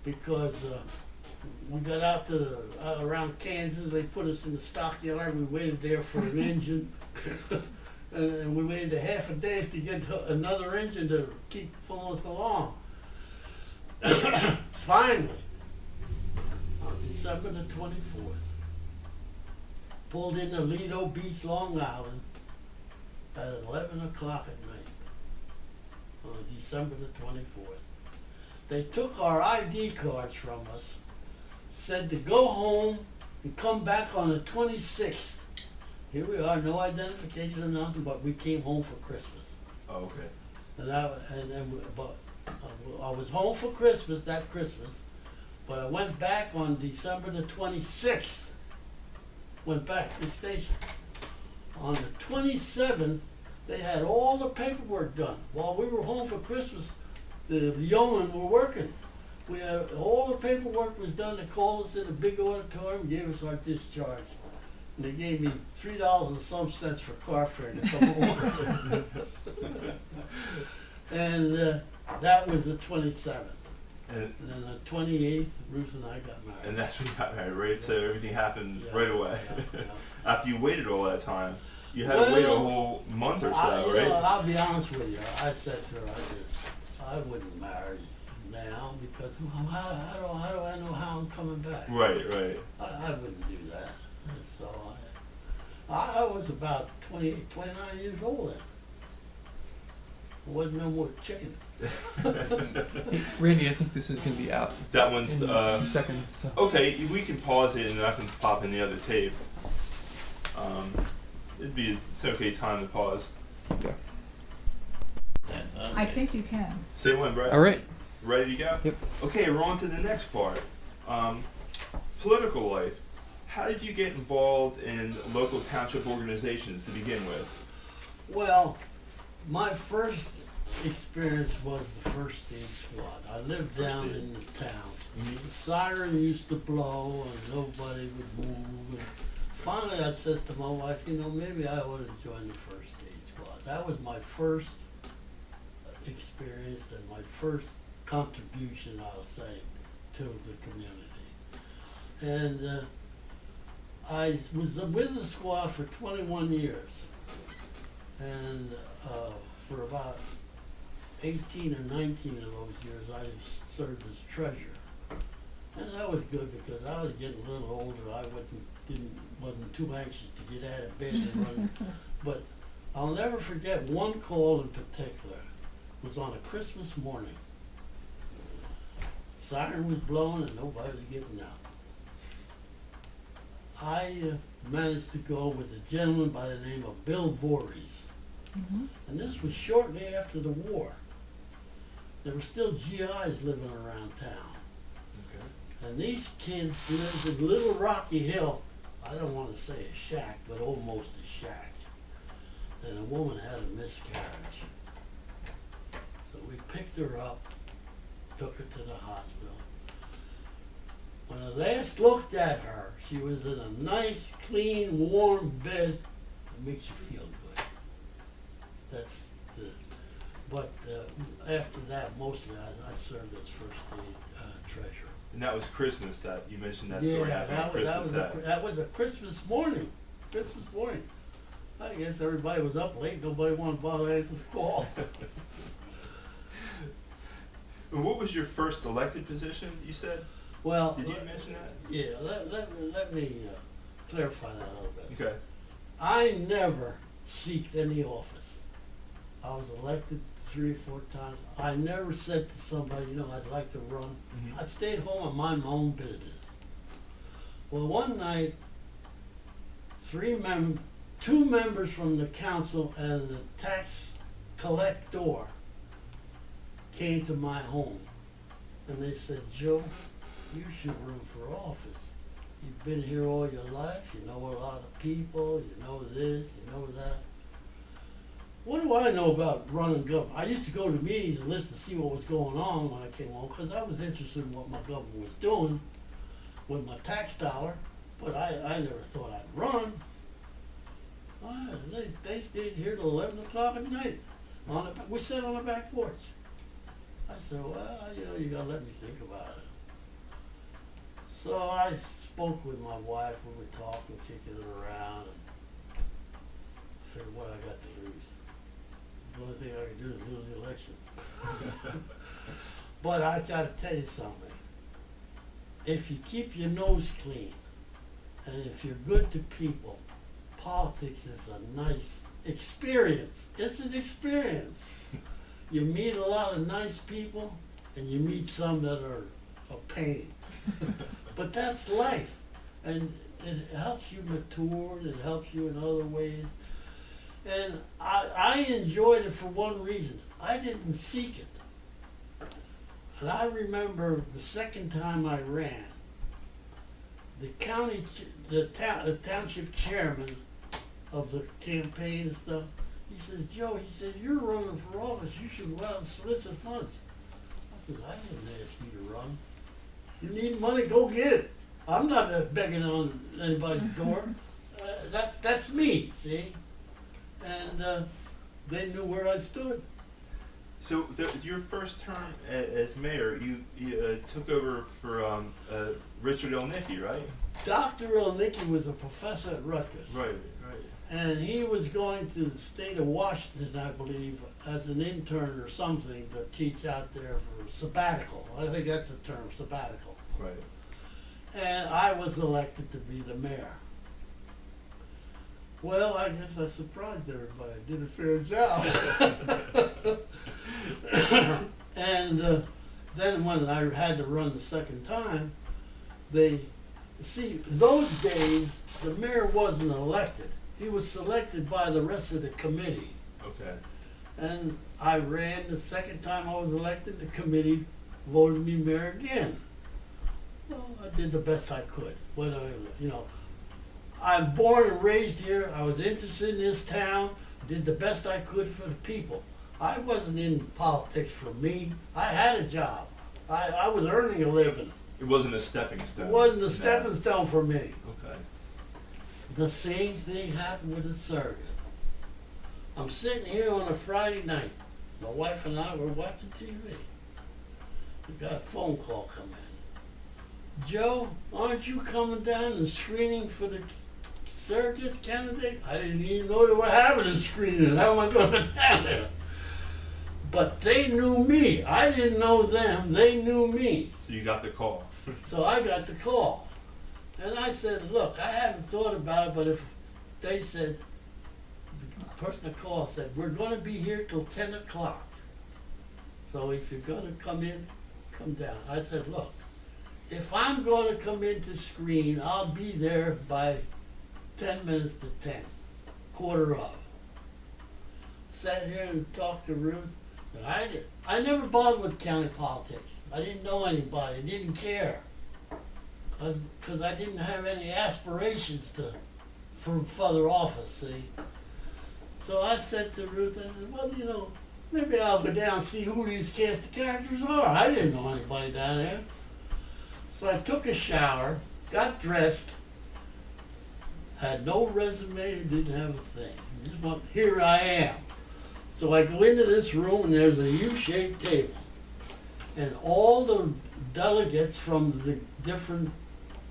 Because we got out to the, around Kansas. They put us in the stockyard. We waited there for an engine. And we waited a half a day to get another engine to keep pulling us along. Finally, on December the 24th, pulled into Lido Beach, Long Island at 11 o'clock at night on December the 24th. They took our ID cards from us, said to go home and come back on the 26th. Here we are, no identification or nothing, but we came home for Christmas. Oh, okay. But I was home for Christmas, that Christmas, but I went back on December the 26th. Went back to the station. On the 27th, they had all the paperwork done. While we were home for Christmas, the yeomen were working. We had all the paperwork was done. They called us in a big auditorium, gave us our discharge. And they gave me $3 and some cents for car fare to come home. And that was the 27th. And And then the 28th, Ruth and I got married. And that's when you got married, right? So everything happened Yeah, right away. yeah. After you waited all that time, you had to wait a Well, whole month or so, You right? know, I'll be honest with you. I said to her, I wouldn't marry now because how do I know how I'm coming back? Right, right. I wouldn't do that. So I was about 28, 29 years old then. There wasn't no more chicken. Randy, I think this is going to be out That one's in a few seconds. So. okay. We can pause it and I can pop in the other tape. It's an okay time to pause. Yeah. I think you can. Say when, Brett. All right. Ready to go? Yep. Okay, we're on to the next part. Political life. How did you get involved in local township organizations to begin with? Well, my first experience was the first aid squad. I lived down in the town. The siren used to blow and nobody would move. And finally I says to my wife, maybe I ought to join the first aid squad. That was my first experience and my first contribution, I'll say, to the community. And I was with the squad for 21 years. And for about 18 or 19 of those years, I served as treasurer. And that was good because I was getting a little older. I wasn't too anxious to get out of bed and run. But I'll never forget one call in particular. It was on a Christmas morning. Siren was blowing and nobody was getting out. I managed to go with a gentleman by the name of Bill Voorhees. Mm-hmm. And this was shortly after the war. There were still GIs living around town. Okay. And these kids lived in Little Rocky Hill. I don't want to say a shack, but almost a shack. And a woman had a miscarriage. So we picked her up, took her to the hospital. When I last looked at her, she was in a nice, clean, warm bed. It makes you feel good. That's the, but after that, mostly I served as first aid treasurer. And that was Christmas that you mentioned that Yeah, story happened on Christmas Day. that was a Christmas morning. Christmas morning. I guess everybody was up late. Nobody wanted to bother answering the call. And what was your first elected position, you said? Well, Did you mention that? yeah. Let me clarify that a little bit. Okay. I never seeked any office. I was elected 3 or 4 times. I never said to somebody, I'd like to run. Mhm. I stayed home and mind my own business. Well, one night, 2 members from the council and the tax collector came to my home. And they said, Joe, you should run for office. You've been here all your life. You know a lot of people. You know this, you know that. what do I know about running government? I used to go to meetings and listen to see what was going on when I came home, because I was interested in what my government was doing with my tax dollar, but I never thought I'd run. They stayed here till 11 o'clock at night. We sat on the back porch. I said, well, you gotta let me think about it. So I spoke with my wife, we were talking, kicking it around, and I figured what I got to lose. The only thing I could do is lose the election. But I gotta tell you something. If you keep your nose clean, and if you're good to people, politics is a nice experience. It's an experience. You meet a lot of nice people, and you meet some that are a pain. But that's life, and it helps you mature, it helps you in other ways. And I enjoyed it for one reason. I didn't seek it. And I remember the second time I ran, the township chairman of the campaign and stuff, he says, Joe, he says, you're running for office, you should go out and solicit funds. I said, I didn't ask you to run. You need money, go get it. I'm not begging on anybody's door. That's me, see? And they knew where I stood. So your first term as mayor, you took over for Richard Elnicki, right? Dr. Elnicki was a professor at Rutgers. Right. And he was going to the state of Washington, I believe, as an intern or something to teach out there for sabbatical. I think that's the term, sabbatical. Right. And I was elected to be the mayor. Well, I guess I surprised everybody. I did a fair job. And then when I had to run the second time, those days, the mayor wasn't elected. He was selected by the rest of the committee. Okay. And I ran the second time I was elected, the committee voted me mayor again. Well, I did the best I could. I'm born and raised here. I was interested in this town, did the best I could for the people. I wasn't in politics for me. I had a job. I was earning a living. It wasn't a stepping stone. It wasn't a stepping stone for me. Okay. The same thing happened with the surrogate. I'm sitting here on a Friday night. My wife and I were watching TV. We got a phone call come in. Joe, aren't you coming down and screening for the surrogate candidate? I didn't even know they were having a screening. How am I going to go down there? But they knew me. I didn't know them. They knew me. So you got the call. So I got the call. And I said, look, I haven't thought about it, but if they said, the person that called said, we're going to be here till 10 o'clock. So if you're going to come in, come down. I said, look, if I'm going to come in to screen, I'll be there by 10 minutes to 10, quarter of. Sat here and talked to Ruth. I never bothered with county politics. I didn't know anybody. I didn't care. Because I didn't have any aspirations for further office, see. So I said to Ruth, I said, well, maybe I'll go down and see who these cast of characters are. I didn't know anybody down there. So I took a shower, got dressed, had no resume, didn't have a thing. Just went, here I am. So I go into this room and there's a U-shaped table. And all the delegates from the different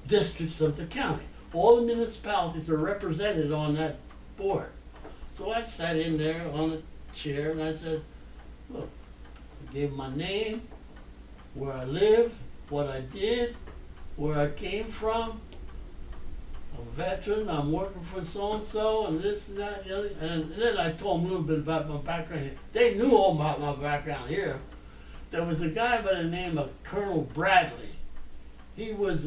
districts of the county, all the municipalities are represented on that board. So I sat in there on a chair and I said, look, I gave my name, where I lived, what I did, where I came from. I'm a veteran, I'm working for so-and-so, and this and that and the other. And then I told them a little bit about my background here. They knew all about my background here. There was a guy by the name of Colonel Bradley. He was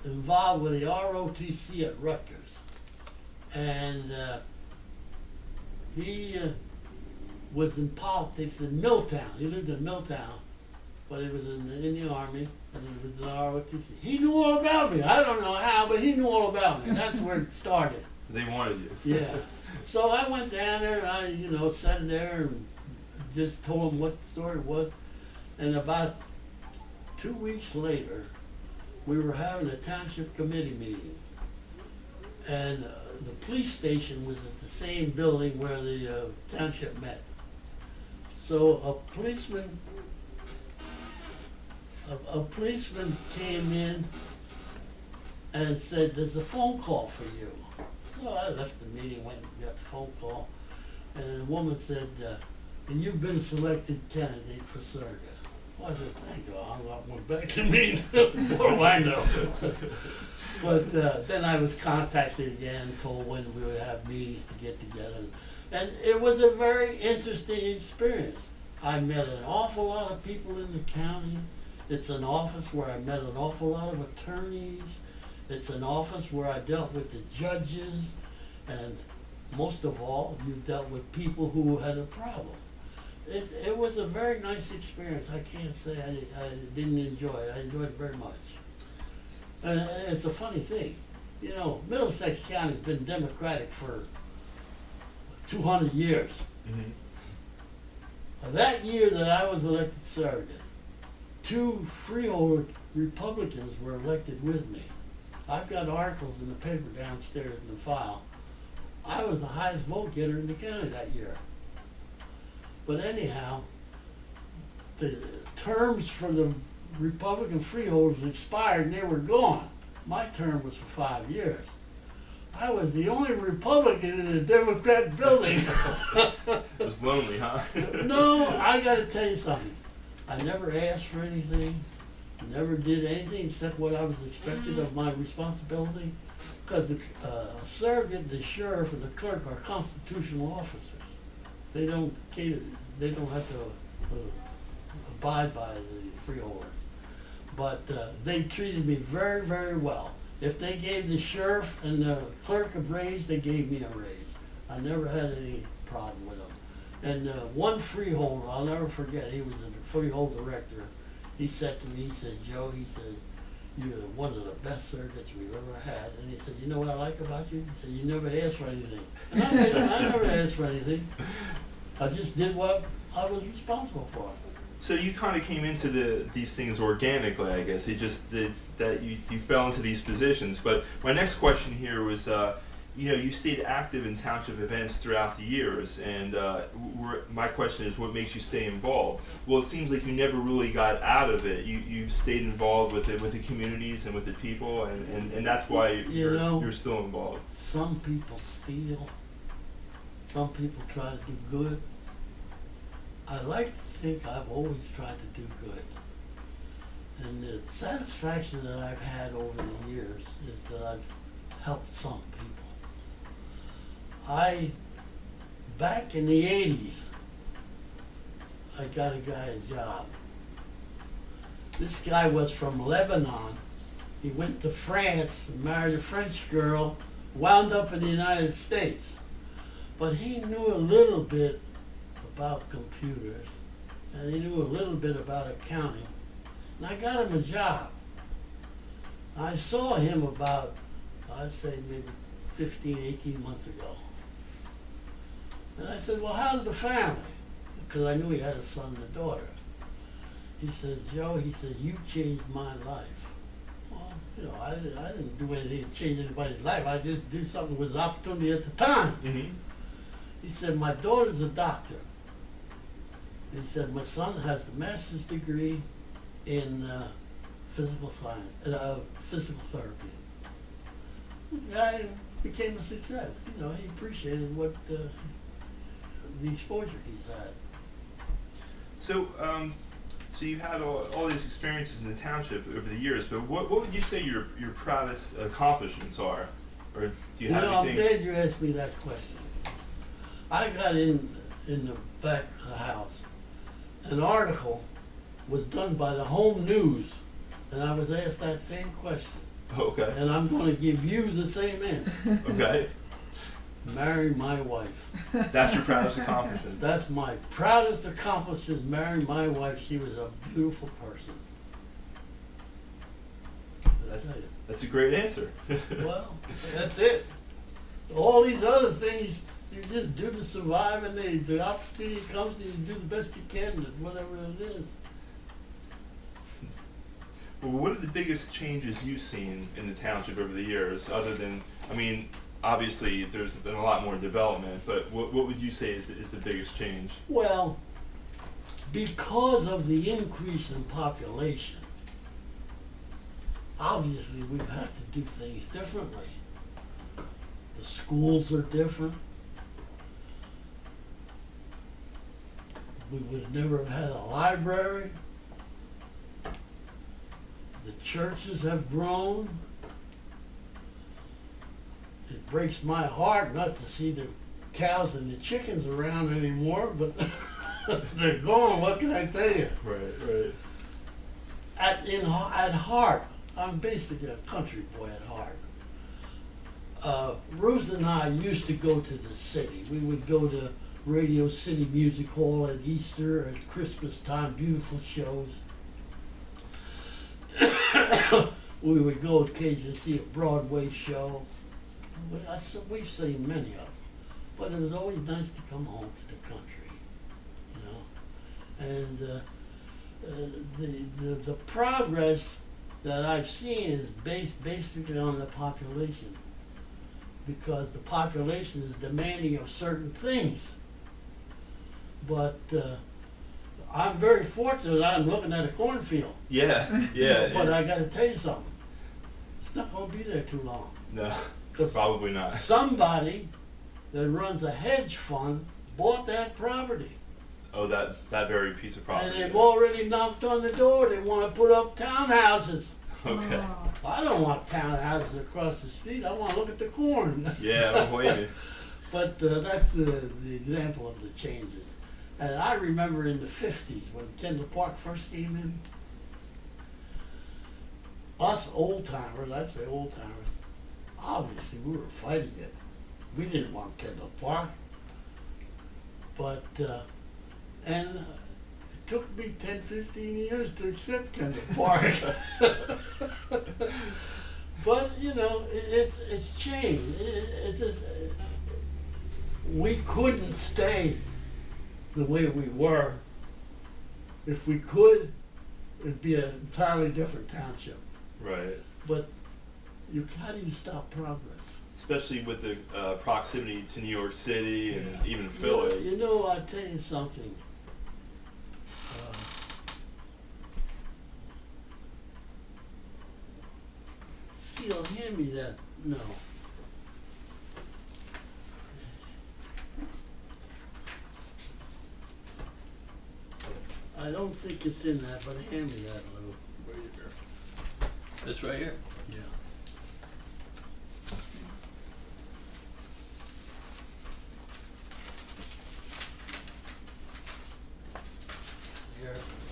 involved with the ROTC at Rutgers. And he was in politics in Milltown. He lived in Milltown, but he was in the Army, and he was in ROTC. He knew all about me. I don't know how, but he knew all about me. That's where it started. They wanted you. Yeah. So I went down there and I, sat there and just told them what the story was. And about 2 weeks later, we were having a township committee meeting. And the police station was at the same building where the township met. So a policeman came in and said, "There's a phone call for you." So I left the meeting, went and got the phone call, and the woman said, "And you've been selected candidate for surrogate." Well, I said, "Thank you." I hung up, went back to me. What do I know? But then I was contacted again, told when we would have meetings to get together. And it was a very interesting experience. I met an awful lot of people in the county. It's an office where I met an awful lot of attorneys. It's an office where I dealt with the judges. And most of all, you dealt with people who had a problem. It was a very nice experience. I can't say I didn't enjoy it. I enjoyed it very much. And it's a funny thing. Middlesex County's been Democratic for 200 years. Mm-hmm. That year that I was elected surrogate, 2 freehold Republicans were elected with me. I've got articles in the paper downstairs in the file. I was the highest vote getter in the county that year. But anyhow, the terms for the Republican freeholders expired and they were gone. My term was for 5 years. I was the only Republican in the Democrat building. It was lonely, huh? No, I gotta tell you something. I never asked for anything, never did anything except what I was expected of my responsibility. Because the surrogate, the sheriff, and the clerk are constitutional officers. They don't have to abide by the freeholders. But they treated me very, very well. If they gave the sheriff and the clerk a raise, they gave me a raise. I never had any problem with them. And one freeholder, I'll never forget, he was the freehold director. He said to me, he said, "Joe," he said, "you're one of the best surrogates we've ever had." And he said, "You know what I like about you?" He said, "You never asked for anything." And I never asked for anything. I just did what I was responsible for. So you kind of came into these things organically, I guess. It just that you fell into these positions. But my next question here was, you stayed active in township events throughout the years, and my question is, what makes you stay involved? Well, it seems like you never really got out of it. You stayed involved with it, with the communities and with the people, and that's why you're still involved. Some people steal. Some people try to do good. I like to think I've always tried to do good. And the satisfaction that I've had over the years is that I've helped some people. Back in the 80s, I got a guy a job. This guy was from Lebanon. He went to France and married a French girl, wound up in the United States. But he knew a little bit about computers, and he knew a little bit about accounting. And I got him a job. I saw him about, I'd say maybe 15, 18 months ago. And I said, "Well, how's the family?" Because I knew he had a son and a daughter. He says, "Joe," he said, "you changed my life." Well, I didn't do anything to change anybody's life. I just did something with the opportunity at the time. Mm-hmm. He said, "My daughter's a doctor." He said, "My son has a master's degree in physical science, physical therapy." The guy became a success. He appreciated what the exposure he's had. So, so you had all these experiences in the township over the years, but what would you say your proudest accomplishments are? Or do you have I'm anything? glad you asked me that question. I got in the back of the house. An article was done by the Home News, and I was asked that same question. Okay. And I'm going to give you the same answer. Okay. Marry my wife. That's your proudest accomplishment. That's my proudest accomplishment, marrying my wife. She was a beautiful person. I tell you. That's a great answer. Well, that's it. All these other things you just do to survive, and the opportunity comes and you do the best you can at whatever it is. Well, what are the biggest changes you've seen in the township over the years, other than, I mean, obviously there's been a lot more development, but what would you say is the biggest change? Well, because of the increase in population, obviously we've had to do things differently. The schools are different. We would never have had a library. The churches have grown. It breaks my heart not to see the cows and the chickens around anymore, but they're gone. What can I tell you? Right. At heart, I'm basically a country boy at heart. Ruth and I used to go to the city. We would go to Radio City Music Hall at Easter, at Christmas time, beautiful shows. We would go occasionally to see a Broadway show. We've seen many of them, but it was always nice to come home to the country, you know. And the progress that I've seen is based basically on the population, because the population is demanding of certain things. But I'm very fortunate. I'm looking at a cornfield. Yeah. But I got to tell you something. It's not going to be there too long. No, 'Cause probably not. somebody that runs a hedge fund bought that property. Oh, that very piece of property. And they've already knocked on the door. They want to put up townhouses. Okay. Oh, I don't want townhouses across the street. I want to look at the corn. Yeah, I don't blame you. But that's the example of the changes. And I remember in the 50s when Kendall Park first came in, us old timers, I'd say old timers, obviously we were fighting it. We didn't want Kendall Park. But, it took me 10, 15 years to accept Kendall Park. But, you know, it's changed. We couldn't stay the way we were. If we could, it'd be an entirely different township. Right. But how do you stop progress? Especially with the proximity to New York City and Yeah. even Philly. You know, I'll tell you something. Seal, hand me that. No. I don't think it's in that, but hand me that, Lou. This right here? Yeah.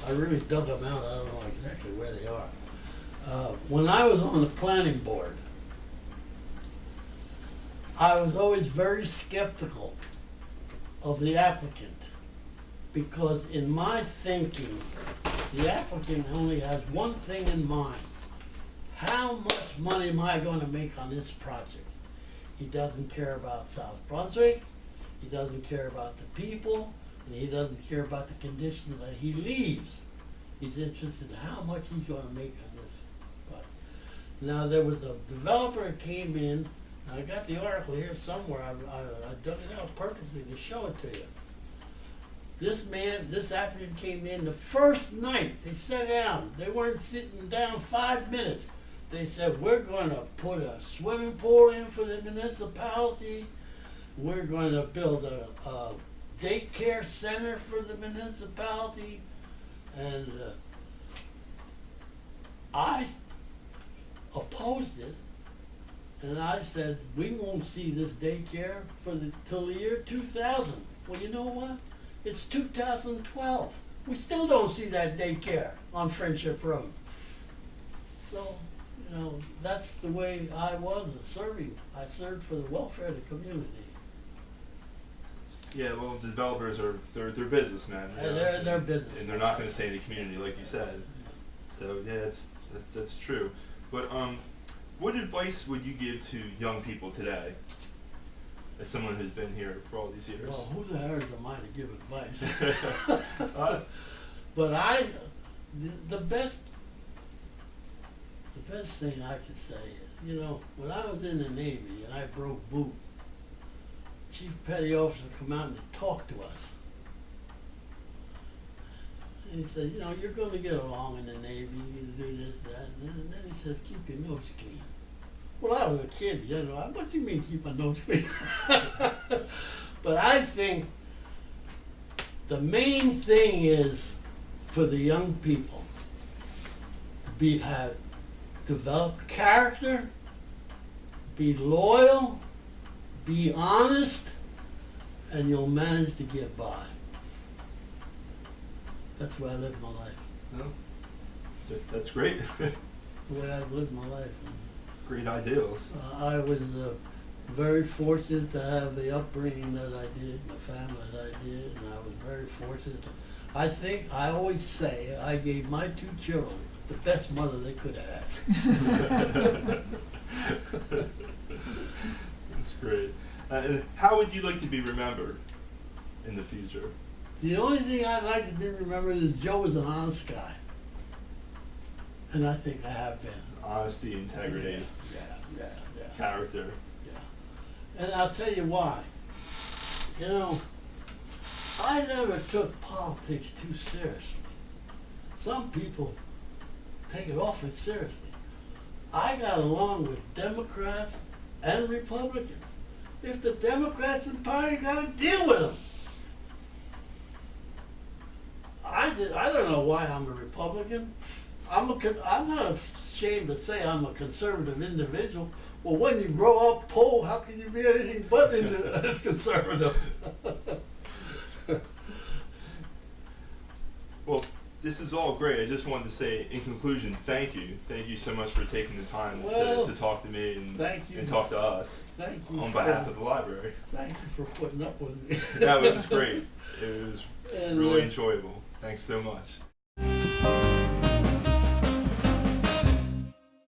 I really dug them out. I don't know exactly where they are. When I was on the planning board, I was always very skeptical of the applicant, because in my thinking, the applicant only has one thing in mind. How much money am I going to make on this project? He doesn't care about South Brunswick, he doesn't care about the people, and he doesn't care about the conditions that he leaves. He's interested in how much he's going to make on this project. Now, there was a developer that came in, and I got the article here somewhere. I dug it out purposely to show it to you. This applicant came in the first night. They sat down. They weren't sitting down 5 minutes. They said, we're going to put a swimming pool in for the municipality. We're going to build a daycare center for the municipality. And I opposed it. And I said, we won't see this daycare till the year 2000. Well, you know what? It's 2012. We still don't see that daycare on Friendship Road. So, you know, that's the way I was serving. I served for the welfare of the community. Yeah, well, the developers they're businessmen. You know, They're business. and they're not going to stay in the community, like you said. So yeah, that's true. But what advice would you give to young people today? as someone who's been here for all these years? Well, who the hell am I to give advice? Uh, But the best thing I could say is, when I was in the Navy and I broke boot, Chief Petty Officer come out and talk to us. And he said, you're going to get along in the Navy, you're going to do this, that, and then he says, keep your nose clean. Well, I was a kid, what do you mean keep my nose clean? But I think the main thing is for the young people to develop character, be loyal, be honest, and you'll manage to get by. That's the way I live my life. no, that's great. That's the way I've lived my life. Great ideals. I was very fortunate to have the upbringing that I did, the family that I did, and I was very fortunate. I always say I gave my 2 children the best mother they could have had. That's great. And how would you like to be remembered in the future? The only thing I'd like to be remembered is Joe was an honest guy. And I think I have been. Honesty, integrity, Yeah. character. Yeah. And I'll tell you why. I never took politics too seriously. Some people take it awfully seriously. I got along with Democrats and Republicans. If the Democrats in power, you got to deal with them. I don't know why I'm a Republican. I'm not ashamed to say I'm a conservative individual. Well, when you grow up poor, how can you be anything but conservative? Well, this is all great. I just wanted to say, in conclusion, thank you. Thank you so much for taking the time to talk to me and talk to us Thank you on behalf of the library. Thank you for putting up with me. That was great. It was And, really enjoyable. Thanks so much.